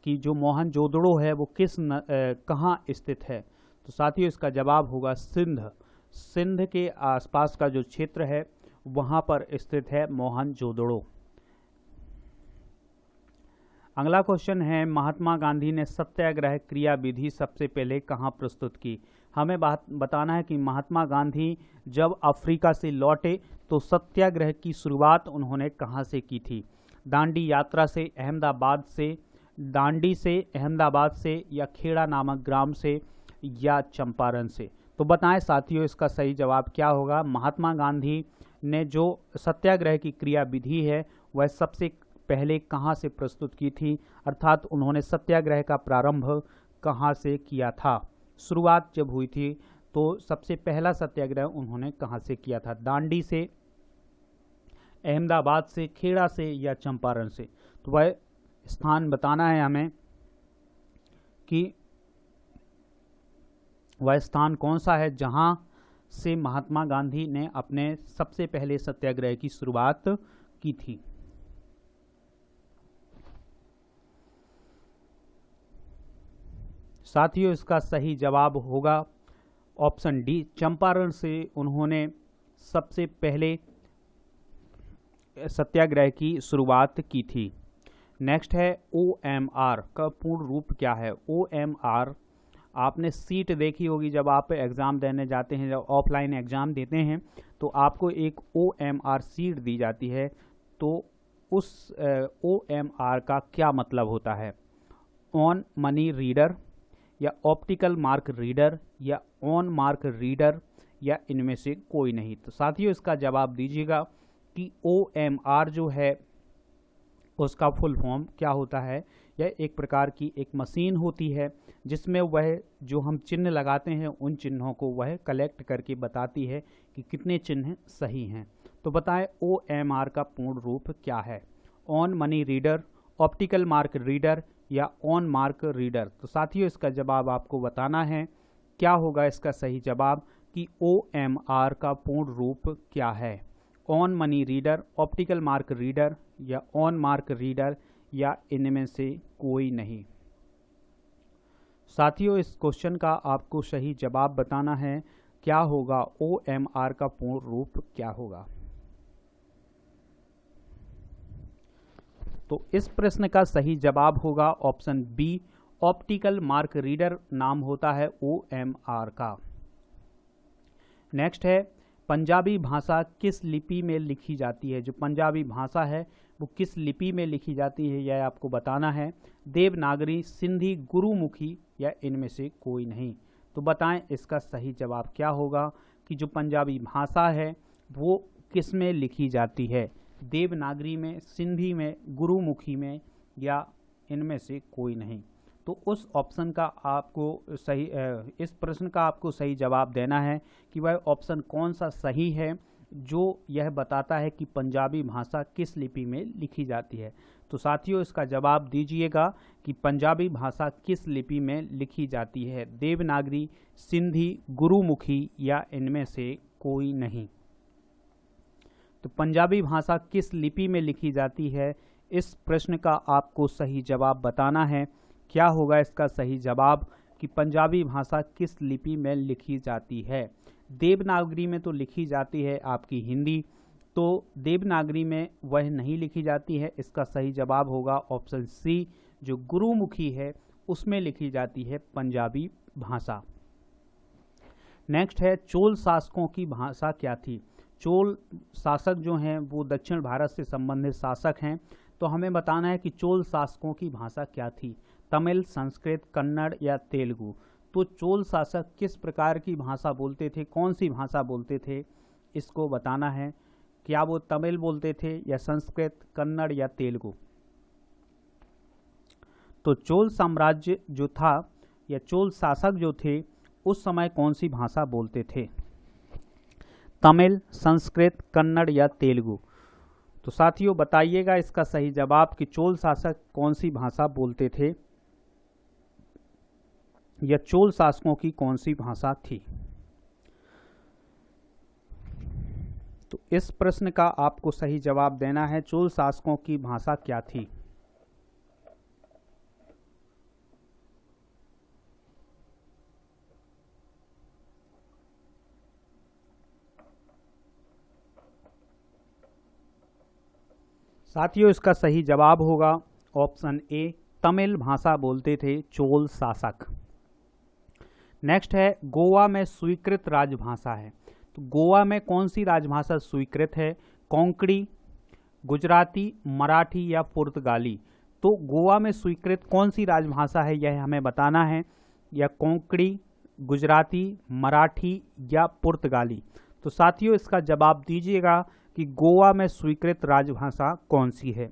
Speaker 1: कि जो मोहनजोदड़ो है वो कहाँ स्थित है। तो साथियों इसका जवाब होगा सिंध। सिंध के आसपास का जो क्षेत्र है वहाँ पर स्थित है मोहनजोदड़ो। अगला क्वेश्चन है, महात्मा गांधी ने सत्याग्रह क्रिया विधि सबसे पहले कहाँ प्रस्तुत की। हमें बताना है कि महात्मा गांधी जब अफ्रीका से लौटे तो सत्याग्रह की शुरुआत उन्होंने कहाँ से की थी। दांडी यात्रा से, अहमदाबाद से या खेड़ा नामक ग्राम से या चंपारण से। तो बताएं साथियों इसका सही जवाब क्या होगा। महात्मा गांधी ने जो सत्याग्रह की क्रिया विधि है वह सबसे पहले कहाँ से प्रस्तुत की थी, अर्थात उन्होंने सत्याग्रह का प्रारंभ कहाँ से किया था। शुरुआत जब हुई थी तो सबसे पहला सत्याग्रह उन्होंने कहाँ से किया था, दांडी से, अहमदाबाद से, खेड़ा से या चंपारण से। तो वह स्थान बताना है हमें कि वह स्थान कौन सा है जहां से महात्मा गांधी ने अपने सबसे पहले सत्याग्रह की शुरुआत की थी। साथियों इसका सही जवाब होगा ऑप्शन डी, चंपारण से उन्होंने सबसे पहले सत्याग्रह की शुरुआत की थी। नेक्स्ट है OMR का पूर्ण रूप क्या है। OMR आपने सीट देखी होगी जब आप एग्ज़ाम देने जाते हैं, जब ऑफलाइन एग्ज़ाम देते हैं तो आपको एक OMR सीट दी जाती है। तो उस OMR का क्या मतलब होता है, ऑन मनी रीडर या ऑप्टिकल मार्क रीडर या ऑन मार्क रीडर या इनमें से कोई नहीं। तो साथियों इसका जवाब दीजिएगा कि OMR जो है उसका फुल फॉर्म क्या होता है। यह एक प्रकार की एक मशीन होती है जिसमें वह जो हम चिन्ह लगाते हैं उन चिन्हों को वह कलेक्ट करके बताती है कि कितने चिन्ह सही हैं। तो बताएं OMR का पूर्ण रूप क्या है, on money reader, optical mark reader या ऑन मार्क रीडर। तो साथियों इसका जवाब आपको बताना है, क्या होगा इसका सही जवाब कि OMR का पूर्ण रूप क्या है, on money reader, optical mark reader या ऑन मार्क रीडर या इनमें से कोई नहीं। साथियों इस क्वेश्चन का आपको सही जवाब बताना है, क्या होगा OMR का पूर्ण रूप क्या होगा। तो इस प्रश्न का सही जवाब होगा option B, optical mark reader नाम होता है OMR का। नेक्स्ट है, पंजाबी भाषा किस लिपि में लिखी जाती है। जो पंजाबी भाषा है वो किस लिपि में लिखी जाती है यह आपको बताना है, देवनागरी, सिंधी, गुरुमुखी या इनमें से कोई नहीं। तो बताएं इसका सही जवाब क्या होगा कि जो पंजाबी भाषा है वो किस में लिखी जाती है, देवनागरी में, सिंधी में, गुरुमुखी में या इनमें से कोई नहीं। तो उस ऑप्शन का आपको सही इस प्रश्न का आपको सही जवाब देना है कि वह ऑप्शन कौन सा सही है जो यह बताता है कि पंजाबी भाषा किस लिपि में लिखी जाती है। तो साथियों इसका जवाब दीजिएगा कि पंजाबी भाषा किस लिपि में लिखी जाती है, देवनागरी, सिंधी, गुरुमुखी या इनमें से कोई नहीं। तो पंजाबी भाषा किस लिपि में लिखी जाती है, इस प्रश्न का आपको सही जवाब बताना है, क्या होगा इसका सही जवाब कि पंजाबी भाषा किस लिपि में लिखी जाती है। देवनागरी में तो लिखी जाती है आपकी हिंदी, तो देवनागरी में वह नहीं लिखी जाती है। इसका सही जवाब होगा ऑप्शन सी, जो गुरुमुखी है उसमें लिखी जाती है पंजाबी भाषा। नेक्स्ट है, चोल शासकों की भाषा क्या थी। चोल शासक जो हैं वो दक्षिण भारत से संबंधित शासक हैं। तो हमें बताना है कि चोल शासकों की भाषा क्या थी, तमिल, संस्कृत, कन्नड़ या तेलुगु। तो चोल शासक किस प्रकार की भाषा बोलते थे, कौन सी भाषा बोलते थे, इसको बताना है। क्या वो तमिल बोलते थे या संस्कृत, कन्नड़ या तेलुगु। तो चोल साम्राज्य जो था या चोल शासक जो थे उस समय कौन सी भाषा बोलते थे, तमिल, संस्कृत, कन्नड़ या तेलुगु। तो साथियों बताइएगा इसका सही जवाब कि चोल शासक कौन सी भाषा बोलते थे। या चोल शासकों की कौन सी भाषा थी? तो इस प्रश्न का आपको सही जवाब देना है, चोल शासकों की भाषा क्या थी? साथियों, इसका सही जवाब होगा ऑप्शन ए, तमिल भाषा बोलते थे चोल शासक। नेक्स्ट है, गोवा में स्वीकृत राजभाषा है। तो गोवा में कौन सी राजभाषा स्वीकृत है? कोंकणी, गुजराती, मराठी या पुर्तगाली? तो गोवा में स्वीकृत कौन सी राजभाषा है यह हमें बताना है, या कोंकणी, गुजराती, मराठी या पुर्तगाली? तो साथियों, इसका जवाब दीजिएगा कि गोवा में स्वीकृत राजभाषा कौन सी है।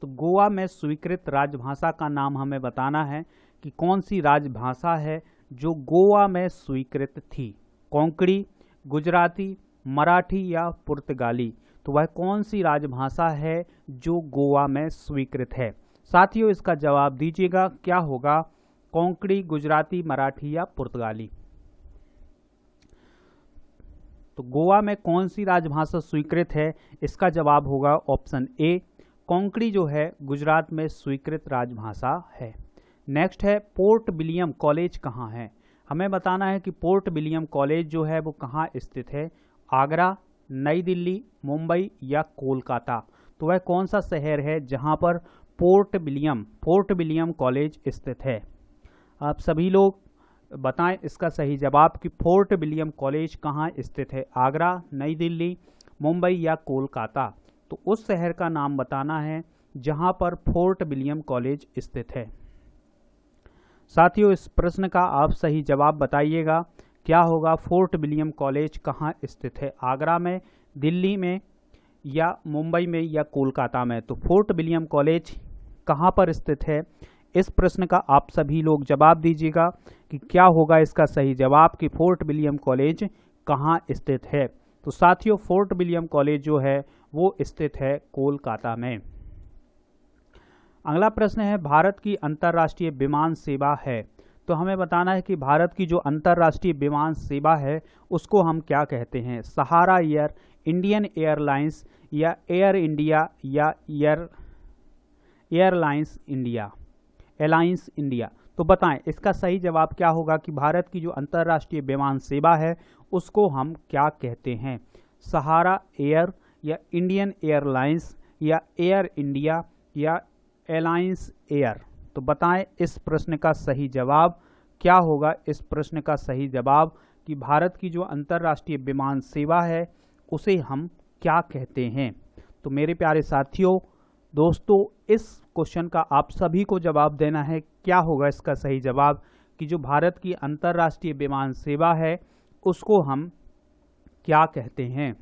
Speaker 1: तो गोवा में स्वीकृत राजभाषा का नाम हमें बताना है कि कौन सी राजभाषा है जो गोवा में स्वीकृत थी, कोंकणी, गुजराती, मराठी या पुर्तगाली? तो वह कौन सी राजभाषा है जो गोवा में स्वीकृत है? साथियों, इसका जवाब दीजिएगा, क्या होगा? कोंकणी, गुजराती, मराठी या पुर्तगाली? तो गोवा में कौन सी राजभाषा स्वीकृत है? इसका जवाब होगा ऑप्शन ए, कोंकणी जो है गुजरात में स्वीकृत राजभाषा है। नेक्स्ट है, पोर्ट विलियम कॉलेज कहाँ है? हमें बताना है कि पोर्ट विलियम कॉलेज जो है वो कहाँ स्थित है, आगरा, नई दिल्ली, मुंबई या कोलकाता? तो वह कौन सा शहर है जहाँ पर पोर्ट विलियम कॉलेज स्थित है? आप सभी लोग बताएं इसका सही जवाब कि फोर्ट विलियम कॉलेज कहाँ स्थित है, आगरा, नई दिल्ली, मुंबई या कोलकाता? तो उस शहर का नाम बताना है जहाँ पर फोर्ट विलियम कॉलेज स्थित है। साथियों, इस प्रश्न का आप सही जवाब बताइएगा, क्या होगा? फोर्ट विलियम कॉलेज कहाँ स्थित है, आगरा में, दिल्ली में या मुंबई में या कोलकाता में? तो फोर्ट विलियम कॉलेज कहाँ पर स्थित है, इस प्रश्न का आप सभी लोग जवाब दीजिएगा कि क्या होगा इसका सही जवाब कि फोर्ट विलियम कॉलेज कहाँ स्थित है। तो साथियों, फोर्ट विलियम कॉलेज जो है वो स्थित है कोलकाता में। अगला प्रश्न है, भारत की अंतर्राष्ट्रीय विमान सेवा है। तो हमें बताना है कि भारत की जो अंतर्राष्ट्रीय विमान सेवा है उसको हम क्या कहते हैं, सहारा एयर, इंडियन एयरलाइंस या एयर इंडिया या एयरलाइंस इंडिया? तो बताएं इसका सही जवाब क्या होगा कि भारत की जो अंतर्राष्ट्रीय विमान सेवा है उसको हम क्या कहते हैं, सहारा एयर या इंडियन एयरलाइंस या एयर इंडिया या एलायंस एयर? तो बताएं इस प्रश्न का सही जवाब क्या होगा। इस प्रश्न का सही जवाब कि भारत की जो अंतर्राष्ट्रीय विमान सेवा है उसे हम क्या कहते हैं। तो मेरे प्यारे साथियों, दोस्तों, इस क्वेश्चन का आप सभी को जवाब देना है, क्या होगा इसका सही जवाब कि जो भारत की अंतर्राष्ट्रीय विमान सेवा है उसको हम क्या कहते हैं।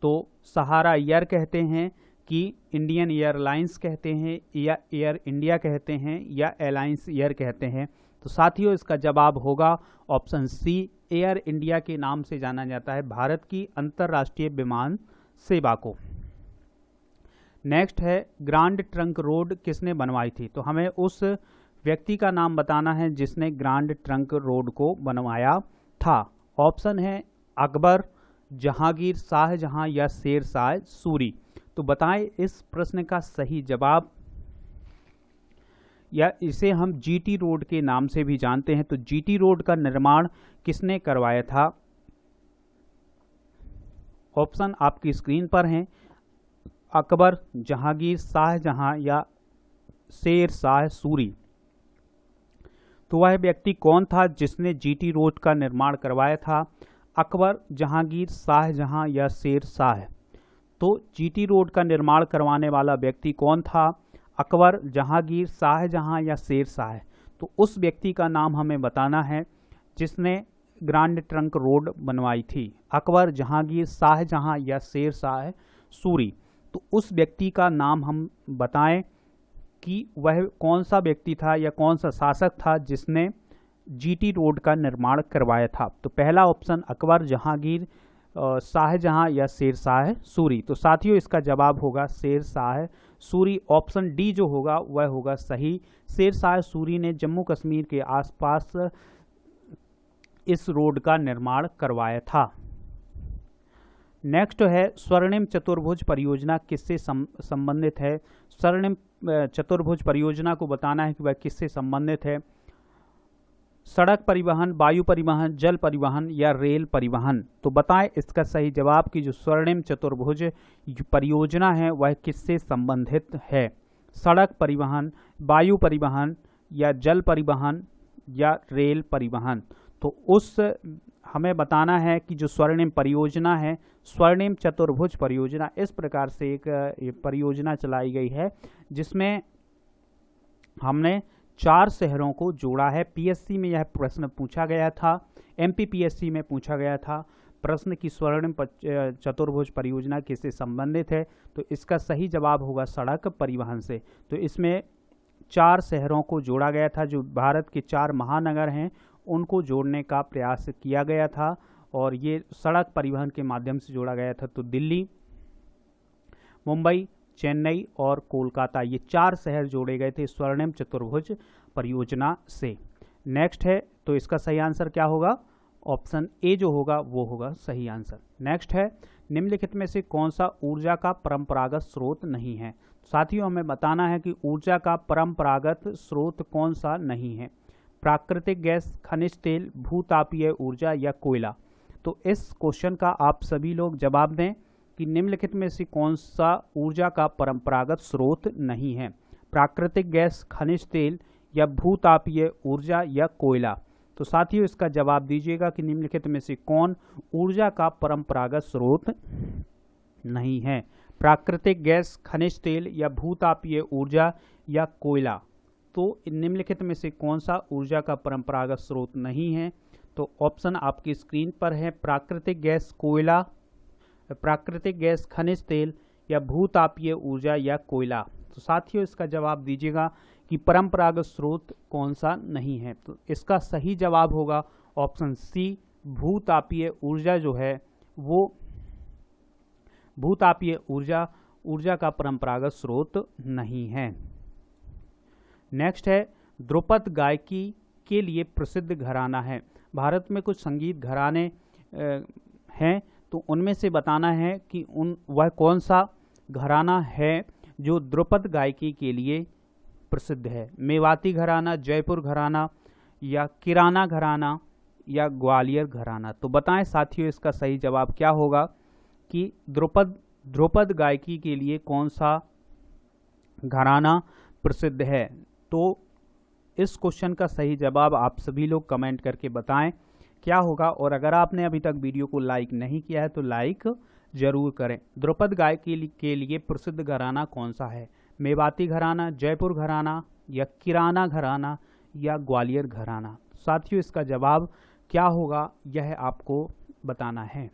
Speaker 1: तो सहारा एयर कहते हैं कि इंडियन एयरलाइंस कहते हैं या एयर इंडिया कहते हैं या एलायंस एयर कहते हैं? तो साथियों, इसका जवाब होगा ऑप्शन सी, एयर इंडिया के नाम से जाना जाता है भारत की अंतर्राष्ट्रीय विमान सेवा को। नेक्स्ट है, ग्रांड ट्रंक रोड किसने बनवाई थी? तो हमें उस व्यक्ति का नाम बताना है जिसने ग्रांड ट्रंक रोड को बनवाया था। ऑप्शन है अकबर, जहांगीर, शाहजहां या शेर शाह सूरी? तो बताएं इस प्रश्न का सही जवाब, या इसे हम जीटी रोड के नाम से भी जानते हैं। तो जीटी रोड का निर्माण किसने करवाया था? ऑप्शन आपकी स्क्रीन पर हैं, अकबर, जहांगीर, शाहजहां या शेर शाह सूरी? तो वह व्यक्ति कौन था जिसने जीटी रोड का निर्माण करवाया था? अकबर, जहांगीर, शाहजहां या शेर शाह? तो जीटी रोड का निर्माण करवाने वाला व्यक्ति कौन था? अकबर, जहांगीर, शाहजहां या शेर शाह? तो उस व्यक्ति का नाम हमें बताना है जिसने ग्रांड ट्रंक रोड बनवाई थी, अकबर, जहांगीर, शाहजहां या शेर शाह सूरी? तो उस व्यक्ति का नाम हम बताएं कि वह कौन सा व्यक्ति था या कौन सा शासक था जिसने जीटी रोड का निर्माण करवाया था। तो पहला ऑप्शन अकबर, जहांगीर, शाहजहां या शेरशाह सूरी। तो साथियों इसका जवाब होगा शेरशाह सूरी। ऑप्शन डी जो होगा वह होगा सही। शेरशाह सूरी ने जम्मू कश्मीर के आसपास इस रोड का निर्माण करवाया था। नेक्स्ट है स्वर्णिम चतुर्भुज परियोजना किससे संबंधित है। स्वर्णिम चतुर्भुज परियोजना को बताना है कि वह किससे संबंधित है। सड़क परिवहन, वायु परिवहन, जल परिवहन या रेल परिवहन। तो बताएं इसका सही जवाब कि जो स्वर्णिम चतुर्भुज परियोजना है वह किससे संबंधित है। सड़क परिवहन, वायु परिवहन या जल परिवहन या रेल परिवहन। तो उस हमें बताना है कि जो स्वर्णिम परियोजना है, स्वर्णिम चतुर्भुज परियोजना, इस प्रकार से एक परियोजना चलाई गई है जिसमें हमने 4 शहरों को जोड़ा है। पीएससी में यह प्रश्न पूछा गया था, एमपीपीएससी में पूछा गया था प्रश्न की स्वर्णिम चतुर्भुज परियोजना किससे संबंधित है। तो इसका सही जवाब होगा सड़क परिवहन से। तो इसमें 4 शहरों को जोड़ा गया था, जो भारत के 4 महानगर हैं उनको जोड़ने का प्रयास किया गया था और ये सड़क परिवहन के माध्यम से जोड़ा गया था। तो दिल्ली, मुंबई, चेन्नई और कोलकाता, ये 4 शहर जोड़े गए थे स्वर्णिम चतुर्भुज परियोजना से। नेक्स्ट है, तो इसका सही आंसर क्या होगा, ऑप्शन ए जो होगा वो होगा सही आंसर। नेक्स्ट है, निम्नलिखित में से कौन सा ऊर्जा का परंपरागत स्रोत नहीं है। साथियों हमें बताना है कि ऊर्जा का परंपरागत स्रोत कौन सा नहीं है। प्राकृतिक गैस, खनिज तेल, भूतापीय ऊर्जा या कोयला। तो इस क्वेश्चन का आप सभी लोग जवाब दें कि निम्नलिखित में से कौन सा ऊर्जा का परंपरागत स्रोत नहीं है। प्राकृतिक गैस, खनिज तेल या भूतापीय ऊर्जा या कोयला। तो साथियों इसका जवाब दीजिएगा कि निम्नलिखित में से कौन ऊर्जा का परंपरागत स्रोत नहीं है। प्राकृतिक गैस, खनिज तेल या भूतापीय ऊर्जा या कोयला। तो निम्नलिखित में से कौन सा ऊर्जा का परंपरागत स्रोत नहीं है। तो ऑप्शन आपकी स्क्रीन पर है, प्राकृतिक गैस, कोयला, प्राकृतिक गैस, खनिज तेल या भूतापीय ऊर्जा या कोयला। तो साथियों इसका जवाब दीजिएगा कि परंपरागत स्रोत कौन सा नहीं है। तो इसका सही जवाब होगा ऑप्शन सी, भूतापीय ऊर्जा जो है वो भूतापीय ऊर्जा का परंपरागत स्रोत नहीं है। नेक्स्ट है, ध्रुपद गायकी के लिए प्रसिद्ध घराना है। भारत में कुछ संगीत घराने हैं, तो उनमें से बताना है कि वह कौन सा घराना है जो ध्रुपद गायकी के लिए प्रसिद्ध है। मेवाती घराना, जयपुर घराना या किराना घराना या ग्वालियर घराना। तो बताएं साथियों इसका सही जवाब क्या होगा कि ध्रुपद गायकी के लिए कौन सा घराना प्रसिद्ध है। तो इस क्वेश्चन का सही जवाब आप सभी लोग कमेंट करके बताएं क्या होगा। और अगर आपने अभी तक वीडियो को लाइक नहीं किया है तो लाइक जरूर करें। ध्रुपद गायकी के लिए प्रसिद्ध घराना कौन सा है। मेवाती घराना, जयपुर घराना या किराना घराना या ग्वालियर घराना। साथियों इसका जवाब क्या होगा यह आपको बताना है।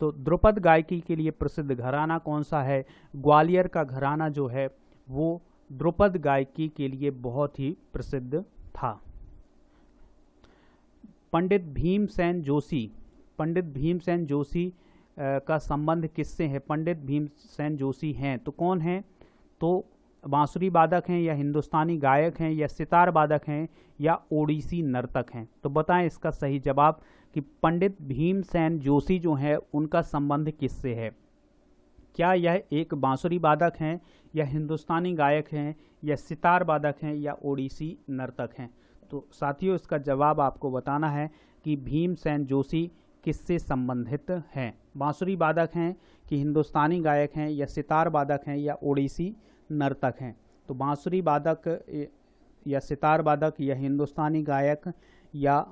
Speaker 1: तो ध्रुपद गायकी के लिए प्रसिद्ध घराना कौन सा है। ग्वालियर का घराना जो है वो ध्रुपद गायकी के लिए बहुत ही प्रसिद्ध था। पंडित भीमसेन जोशी का संबंध किससे है। पंडित भीमसेन जोशी हैं तो कौन हैं, तो बांसुरी वादक हैं या हिंदुस्तानी गायक हैं या सितार वादक हैं या ओडिसी नर्तक हैं। तो बताएं इसका सही जवाब कि पंडित भीमसेन जोशी जो हैं उनका संबंध किससे है। क्या यह एक बांसुरी वादक हैं या हिंदुस्तानी गायक हैं या सितार वादक हैं या ओडिसी नर्तक हैं। तो साथियों इसका जवाब आपको बताना है कि भीमसेन जोशी किससे संबंधित हैं। बांसुरी वादक हैं कि हिंदुस्तानी गायक हैं या सितार वादक हैं या ओडिसी नर्तक हैं। तो बांसुरी वादक या सितार वादक या हिंदुस्तानी गायक या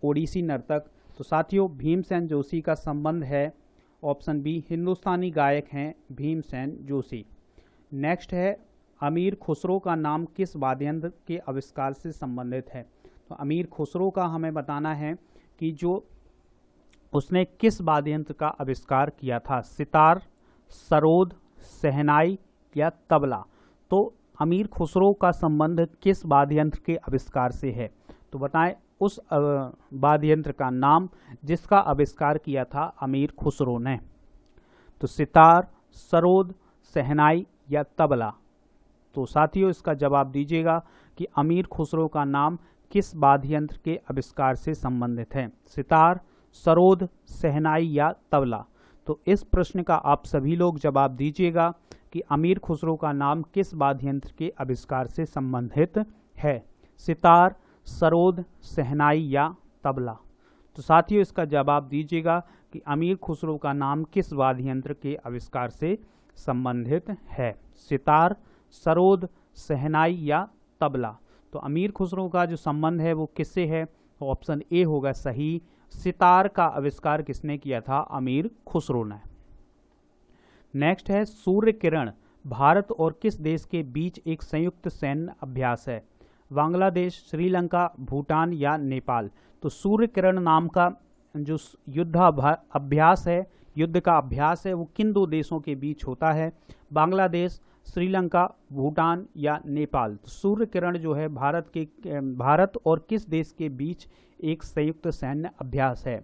Speaker 1: ओडिसी नर्तक। तो साथियों भीमसेन जोशी का संबंध है ऑप्शन बी, हिंदुस्तानी गायक हैं भीमसेन जोशी। नेक्स्ट है, अमीर खुसरो का नाम किस वाद्ययंत्र के आविष्कार से संबंधित है। तो अमीर खुसरो का हमें बताना है कि जो उसने किस वाद्ययंत्र का आविष्कार किया था। सितार, सरोद, शहनाई या तबला। तो अमीर खुसरो का संबंध किस वाद्ययंत्र के आविष्कार से है। तो बताएं उस वाद्य यंत्र का नाम जिसका आविष्कार किया था अमीर खुसरो ने? तो सितार, सरोद, शहनाई या तबला? तो साथियों इसका जवाब दीजिएगा कि अमीर खुसरो का नाम किस वाद्य यंत्र के आविष्कार से संबंधित है? सितार, सरोद, शहनाई या तबला? तो इस प्रश्न का आप सभी लोग जवाब दीजिएगा कि अमीर खुसरो का नाम किस वाद्य यंत्र के आविष्कार से संबंधित है? सितार, सरोद, शहनाई या तबला? तो साथियों इसका जवाब दीजिएगा कि अमीर खुसरो का नाम किस वाद्य यंत्र के आविष्कार से संबंधित है? सितार, सरोद, शहनाई या तबला? तो अमीर खुसरो का जो संबंध है वो किससे है? तो ऑप्शन ए होगा सही। सितार का आविष्कार किसने किया था? अमीर खुसरो ने। नेक्स्ट है सूर्य किरण भारत और किस देश के बीच एक संयुक्त सैन्य अभ्यास है? बांग्लादेश, श्रीलंका, भूटान या नेपाल? तो सूर्य किरण नाम का जो युद्ध का अभ्यास है वो किन दो देशों के बीच होता है? बांग्लादेश, श्रीलंका, भूटान या नेपाल? तो सूर्य किरण जो है भारत और किस देश के बीच एक संयुक्त सैन्य अभ्यास है?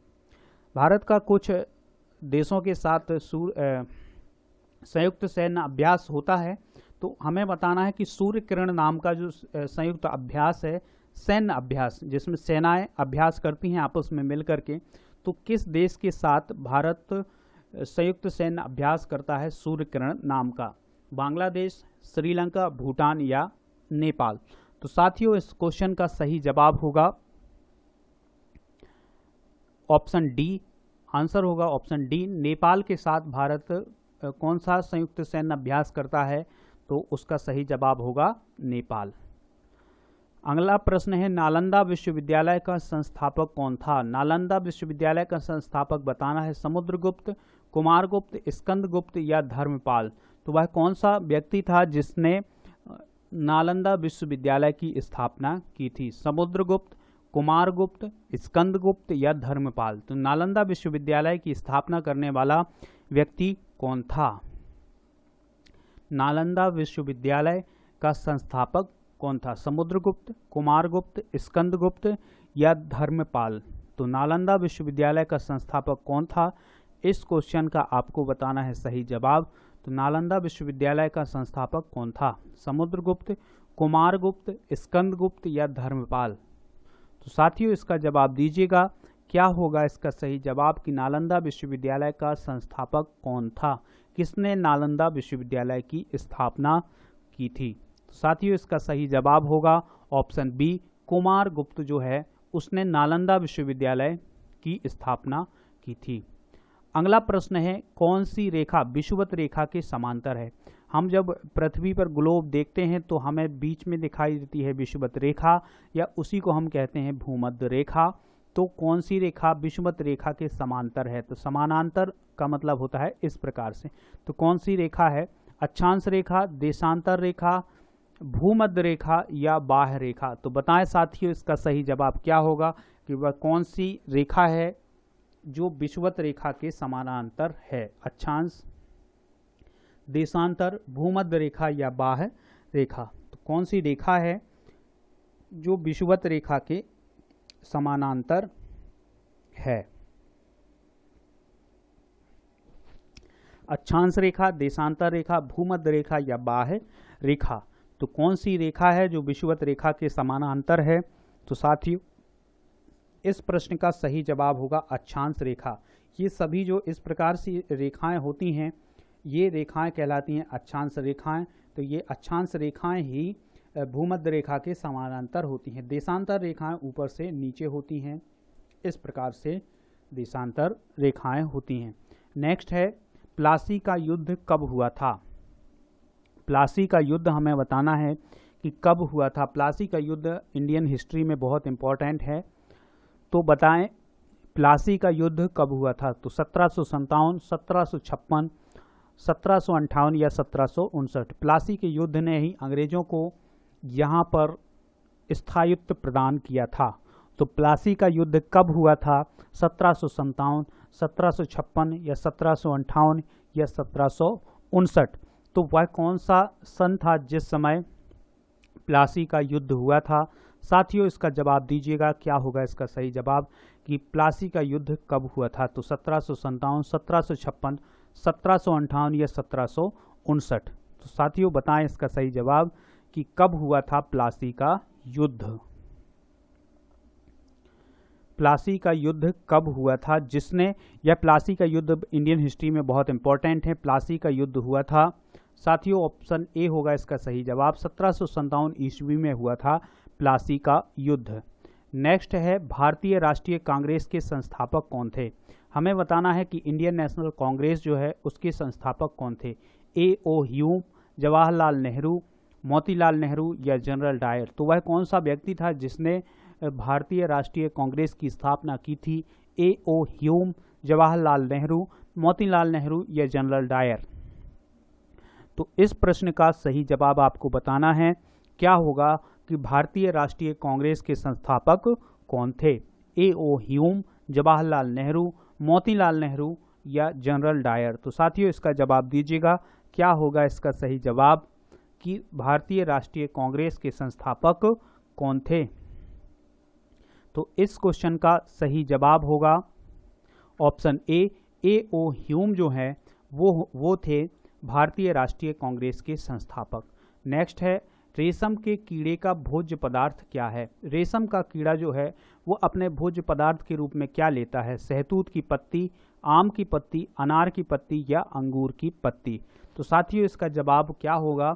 Speaker 1: भारत का कुछ देशों के साथ संयुक्त सैन्य अभ्यास होता है, तो हमें बताना है कि सूर्य किरण नाम का जो संयुक्त अभ्यास है, सैन्य अभ्यास जिसमें सेनाएं अभ्यास करती हैं आपस में मिलकर के, तो किस देश के साथ भारत संयुक्त सैन्य अभ्यास करता है सूर्य किरण नाम का? बांग्लादेश, श्रीलंका, भूटान या नेपाल? तो साथियों इस क्वेश्चन का सही जवाब होगा ऑप्शन डी। आंसर होगा ऑप्शन डी। नेपाल के साथ भारत कौन सा संयुक्त सैन्य अभ्यास करता है? तो उसका सही जवाब होगा नेपाल। अगला प्रश्न है नालंदा विश्वविद्यालय का संस्थापक कौन था? नालंदा विश्वविद्यालय का संस्थापक बताना है समुद्रगुप्त, कुमारगुप्त, स्कंदगुप्त या धर्मपाल? तो वह कौन सा व्यक्ति था जिसने नालंदा विश्वविद्यालय की स्थापना की थी? समुद्रगुप्त, कुमारगुप्त, स्कंदगुप्त या धर्मपाल? तो नालंदा विश्वविद्यालय की स्थापना करने वाला व्यक्ति कौन था? नालंदा विश्वविद्यालय का संस्थापक कौन था? समुद्रगुप्त, कुमारगुप्त, स्कंदगुप्त या धर्मपाल? तो नालंदा विश्वविद्यालय का संस्थापक कौन था? इस क्वेश्चन का आपको बताना है सही जवाब। तो नालंदा विश्वविद्यालय का संस्थापक कौन था? समुद्रगुप्त, कुमारगुप्त, स्कंदगुप्त या धर्मपाल? तो साथियों इसका जवाब दीजिएगा। क्या होगा इसका सही जवाब कि नालंदा विश्वविद्यालय का संस्थापक कौन था? किसने नालंदा विश्वविद्यालय की स्थापना की थी? तो साथियों इसका सही जवाब होगा ऑप्शन बी। कुमारगुप्त जो है उसने नालंदा विश्वविद्यालय की स्थापना की थी। अगला प्रश्न है कौन सी रेखा विषुवत रेखा के समांतर है? हम जब पृथ्वी पर ग्लोब देखते हैं तो हमें बीच में दिखाई देती है विषुवत रेखा, या उसी को हम कहते हैं भूमध्य रेखा। तो कौन सी रेखा विषुवत रेखा के समांतर है? तो समानांतर का मतलब होता है इस प्रकार से। तो कौन सी रेखा है? अक्षांश रेखा, देशांतर रेखा, भूमध्य रेखा या बाह्य रेखा? तो बताएं साथियों इसका सही जवाब क्या होगा कि वह कौन सी रेखा है जो विषुवत रेखा के समानांतर है? अक्षांश, देशांतर, भूमध्य रेखा या बाह्य रेखा? तो कौन सी रेखा है जो विषुवत रेखा के समानांतर है? अक्षांश रेखा, देशांतर रेखा, भूमध्य रेखा या बाह्य रेखा? तो कौन सी रेखा है जो विषुवत रेखा के समानांतर है? तो साथियों इस प्रश्न का सही जवाब होगा अक्षांश रेखा। ये सभी जो इस प्रकार से रेखाएं होती हैं ये रेखाएं कहलाती हैं अक्षांश रेखाएं। तो ये अक्षांश रेखाएं ही भूमध्य रेखा के समानांतर होती हैं। देशांतर रेखाएं ऊपर से नीचे होती हैं, इस प्रकार से देशांतर रेखाएं होती हैं। नेक्स्ट है प्लासी का युद्ध कब हुआ था? प्लासी का युद्ध हमें बताना है कि कब हुआ था। प्लासी का युद्ध इंडियन हिस्ट्री में बहुत इंपॉर्टेंट है, तो बताएं प्लासी का युद्ध कब हुआ था? तो 1757, 1756, 1758 या 1759? प्लासी के युद्ध ने ही अंग्रेजों को यहाँ पर स्थायित्व प्रदान किया था। तो प्लासी का युद्ध कब हुआ था? 1757, 1756 या 1758 या 1759? तो वह कौन सा सन था जिस समय प्लासी का युद्ध हुआ था? साथियों इसका जवाब दीजिएगा, क्या होगा इसका सही जवाब कि प्लासी का युद्ध कब हुआ था। तो 1757, 1756, 1758 या 1759। तो साथियों बताएं इसका सही जवाब कि कब हुआ था प्लासी का युद्ध। प्लासी का युद्ध कब हुआ था, जिसने, यह प्लासी का युद्ध इंडियन हिस्ट्री में बहुत इंपॉर्टेंट है। प्लासी का युद्ध हुआ था साथियों, ऑप्शन ए होगा इसका सही जवाब, 1757 ईस्वी में हुआ था प्लासी का युद्ध। नेक्स्ट है, भारतीय राष्ट्रीय कांग्रेस के संस्थापक कौन थे। हमें बताना है कि इंडियन नेशनल कांग्रेस जो है उसके संस्थापक कौन थे। ए ओ ह्यूम, जवाहरलाल नेहरू, मोतीलाल नेहरू या जनरल डायर। तो वह कौन सा व्यक्ति था जिसने भारतीय राष्ट्रीय कांग्रेस की स्थापना की थी। ए ओ ह्यूम, जवाहरलाल नेहरू, मोतीलाल नेहरू या जनरल डायर। तो इस प्रश्न का सही जवाब आपको बताना है, क्या होगा कि भारतीय राष्ट्रीय कांग्रेस के संस्थापक कौन थे। ए ओ ह्यूम, जवाहरलाल नेहरू, मोतीलाल नेहरू या जनरल डायर। तो साथियों इसका जवाब दीजिएगा, क्या होगा इसका सही जवाब कि भारतीय राष्ट्रीय कांग्रेस के संस्थापक कौन थे। तो इस क्वेश्चन का सही जवाब होगा ऑप्शन ए ओ ह्यूम जो है वो थे भारतीय राष्ट्रीय कांग्रेस के संस्थापक। नेक्स्ट है, रेशम के कीड़े का भोज्य पदार्थ क्या है। रेशम का कीड़ा जो है वो अपने भोज्य पदार्थ के रूप में क्या लेता है। सहतूत की पत्ती, आम की पत्ती, अनार की पत्ती या अंगूर की पत्ती। तो साथियों इसका जवाब क्या होगा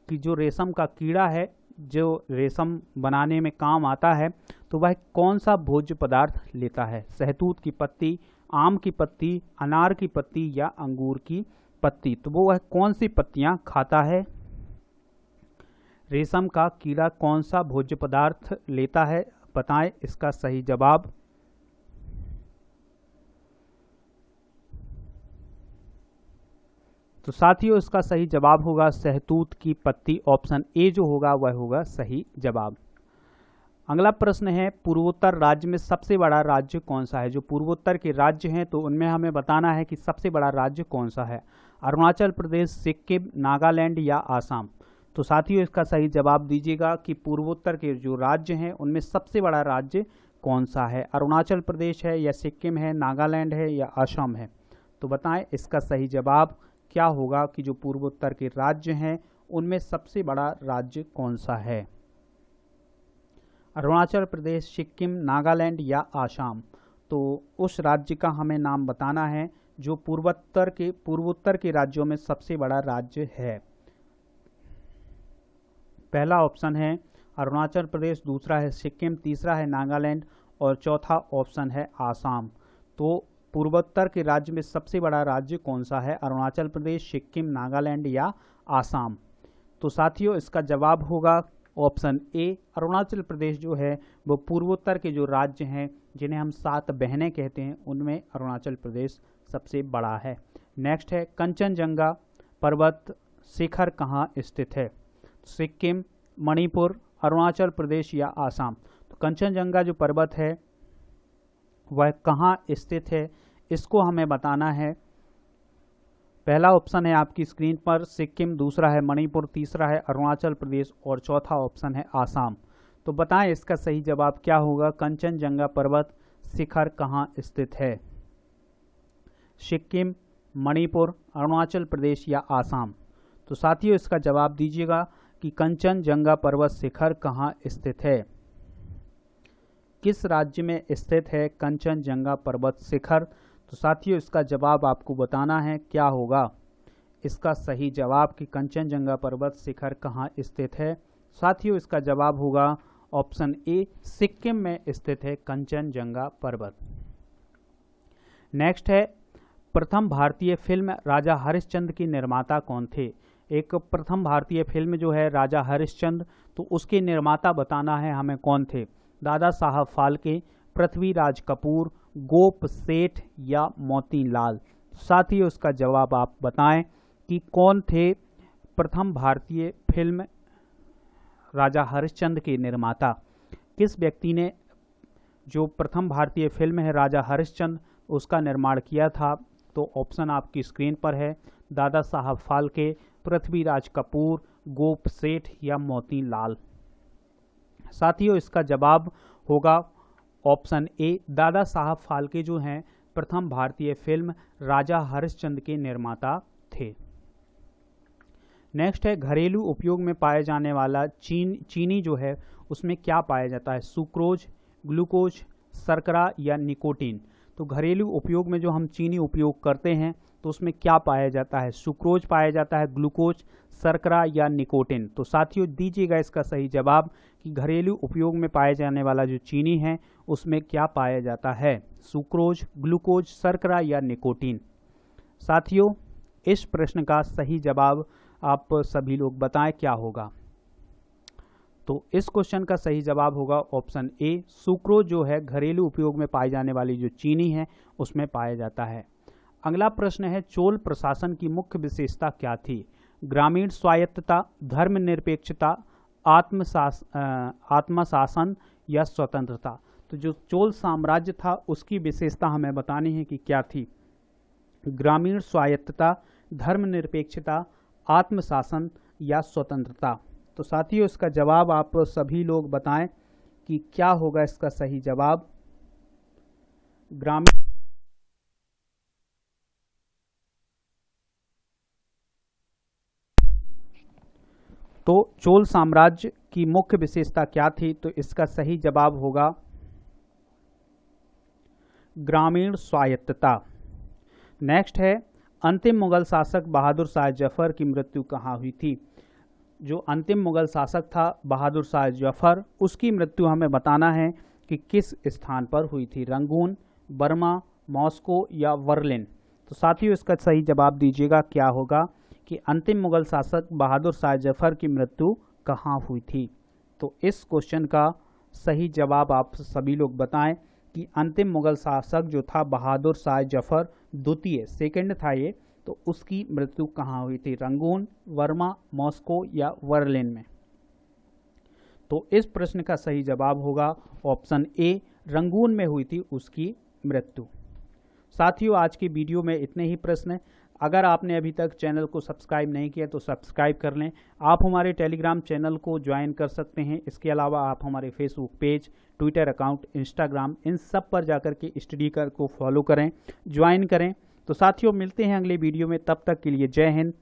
Speaker 1: कि जो रेशम का कीड़ा है, जो रेशम बनाने में काम आता है, तो वह कौन सा भोज्य पदार्थ लेता है। सहतूत की पत्ती, आम की पत्ती, अनार की पत्ती या अंगूर की पत्ती। तो वो वह कौन सी पत्तियां खाता है। रेशम का कीड़ा कौन सा भोज्य पदार्थ लेता है, बताएं इसका सही जवाब। तो साथियों इसका सही जवाब होगा सहतूत की पत्ती। ऑप्शन ए जो होगा वह होगा सही जवाब। अगला प्रश्न है, पूर्वोत्तर राज्य में सबसे बड़ा राज्य कौन सा है। जो पूर्वोत्तर के राज्य हैं तो उनमें हमें बताना है कि सबसे बड़ा राज्य कौन सा है। अरुणाचल प्रदेश, सिक्किम, नागालैंड या आसाम। तो साथियों इसका सही जवाब दीजिएगा कि पूर्वोत्तर के जो राज्य हैं उनमें सबसे बड़ा राज्य कौन सा है। अरुणाचल प्रदेश है या सिक्किम है, नागालैंड है या असम है। तो बताएं इसका सही जवाब क्या होगा कि जो पूर्वोत्तर के राज्य हैं उनमें सबसे बड़ा राज्य कौन सा है। अरुणाचल प्रदेश, सिक्किम, नागालैंड या आसाम। तो उस राज्य का हमें नाम बताना है जो पूर्वोत्तर के राज्यों में सबसे बड़ा राज्य है। पहला ऑप्शन है अरुणाचल प्रदेश, दूसरा है सिक्किम, तीसरा है नागालैंड और चौथा ऑप्शन है आसाम। तो पूर्वोत्तर के राज्य में सबसे बड़ा राज्य कौन सा है। अरुणाचल प्रदेश, सिक्किम, नागालैंड या आसाम। तो साथियों इसका जवाब होगा ऑप्शन ए। अरुणाचल प्रदेश जो है वो पूर्वोत्तर के जो राज्य हैं जिन्हें हम 7 बहनें कहते हैं उनमें अरुणाचल प्रदेश सबसे बड़ा है। नेक्स्ट है, कंचनजंगा पर्वत शिखर कहाँ स्थित है। सिक्किम, मणिपुर, अरुणाचल प्रदेश या आसाम। तो कंचनजंगा जो पर्वत है वह कहाँ स्थित है, इसको हमें बताना है। पहला ऑप्शन है आपकी स्क्रीन पर सिक्किम, दूसरा है मणिपुर, तीसरा है अरुणाचल प्रदेश और चौथा ऑप्शन है आसाम। तो बताएं इसका सही जवाब क्या होगा। कंचनजंगा पर्वत शिखर कहाँ स्थित है। सिक्किम, मणिपुर, अरुणाचल प्रदेश या आसाम। तो साथियों इसका जवाब दीजिएगा कि कंचनजंगा पर्वत शिखर कहाँ स्थित है। किस राज्य में स्थित है कंचनजंगा पर्वत शिखर। तो साथियों इसका जवाब आपको बताना है, क्या होगा इसका सही जवाब कि कंचनजंगा पर्वत शिखर कहाँ स्थित है। साथियों इसका जवाब होगा ऑप्शन ए, सिक्किम में स्थित है कंचनजंगा पर्वत। नेक्स्ट है, प्रथम भारतीय फिल्म राजा हरिश्चंद्र की निर्माता कौन थे। एक प्रथम भारतीय फिल्म जो है राजा हरिश्चंद्र, तो उसके निर्माता बताना है हमें कौन थे। दादा साहब फाल्के, पृथ्वीराज कपूर, गोप सेठ या मोतीलाल। साथ ही उसका जवाब आप बताएं कि कौन थे प्रथम भारतीय फिल्म राजा हरिश्चंद्र के निर्माता। किस व्यक्ति ने जो प्रथम भारतीय फिल्म है राजा हरिश्चंद्र उसका निर्माण किया था। तो ऑप्शन आपकी स्क्रीन पर है, दादा साहब फाल्के, पृथ्वीराज कपूर, गोप सेठ या मोतीलाल। साथियों इसका जवाब होगा ऑप्शन ए, दादा साहब फाल्के जो हैं प्रथम भारतीय फिल्म राजा हरिश्चंद्र के निर्माता थे। नेक्स्ट है, घरेलू उपयोग में पाए जाने वाला चीनी जो है उसमें क्या पाया जाता है? सुक्रोज, ग्लूकोज, शर्करा या निकोटीन। तो घरेलू उपयोग में जो हम चीनी उपयोग करते हैं तो उसमें क्या पाया जाता है? सुक्रोज पाया जाता है, ग्लूकोज, शर्करा या निकोटीन। तो साथियों दीजिएगा इसका सही जवाब कि घरेलू उपयोग में पाए जाने वाला जो चीनी है उसमें क्या पाया जाता है? सुक्रोज, ग्लूकोज, शर्करा या निकोटीन। साथियों इस प्रश्न का सही जवाब आप सभी लोग बताएं क्या होगा? तो इस क्वेश्चन का सही जवाब होगा ऑप्शन ए, सुक्रोज जो है घरेलू उपयोग में पाई जाने वाली जो चीनी है उसमें पाया जाता है। अगला प्रश्न है, चोल प्रशासन की मुख्य विशेषता क्या थी? ग्रामीण स्वायत्तता, धर्मनिरपेक्षता, आत्मशासन या स्वतंत्रता। तो जो चोल साम्राज्य था उसकी विशेषता हमें बतानी है कि क्या थी? ग्रामीण स्वायत्तता, धर्मनिरपेक्षता, आत्मशासन या स्वतंत्रता। तो साथियों इसका जवाब आप सभी लोग बताएं कि क्या होगा इसका सही जवाब? ग्रामीण। तो चोल साम्राज्य की मुख्य विशेषता क्या थी? तो इसका सही जवाब होगा ग्रामीण स्वायत्तता। नेक्स्ट है, अंतिम मुगल शासक बहादुर शाह जफर की मृत्यु कहाँ हुई थी? जो अंतिम मुगल शासक था बहादुर शाह जफर, उसकी मृत्यु हमें बताना है कि किस स्थान पर हुई थी? रंगून, बर्मा, मॉस्को या बर्लिन। तो साथियों इसका सही जवाब दीजिएगा क्या होगा कि अंतिम मुगल शासक बहादुर शाह जफर की मृत्यु कहाँ हुई थी? तो इस क्वेश्चन का सही जवाब आप सभी लोग बताएं कि अंतिम मुगल शासक जो था बहादुर शाह जफर द्वितीय, सेकंड था ये, तो उसकी मृत्यु कहाँ हुई थी? रंगून, बर्मा, मॉस्को या बर्लिन में। तो इस प्रश्न का सही जवाब होगा ऑप्शन ए, रंगून में हुई थी उसकी मृत्यु। साथियों आज की वीडियो में इतने ही प्रश्न। अगर आपने अभी तक चैनल को सब्सक्राइब नहीं किया तो सब्सक्राइब कर लें। आप हमारे टेलीग्राम चैनल को ज्वाइन कर सकते हैं। इसके अलावा आप हमारे Facebook page, Twitter account, Instagram, इन सब पर जाकर के स्टडीकर को फॉलो करें, ज्वाइन करें। तो साथियों मिलते हैं अगले वीडियो में, तब तक के लिए जय हिंद,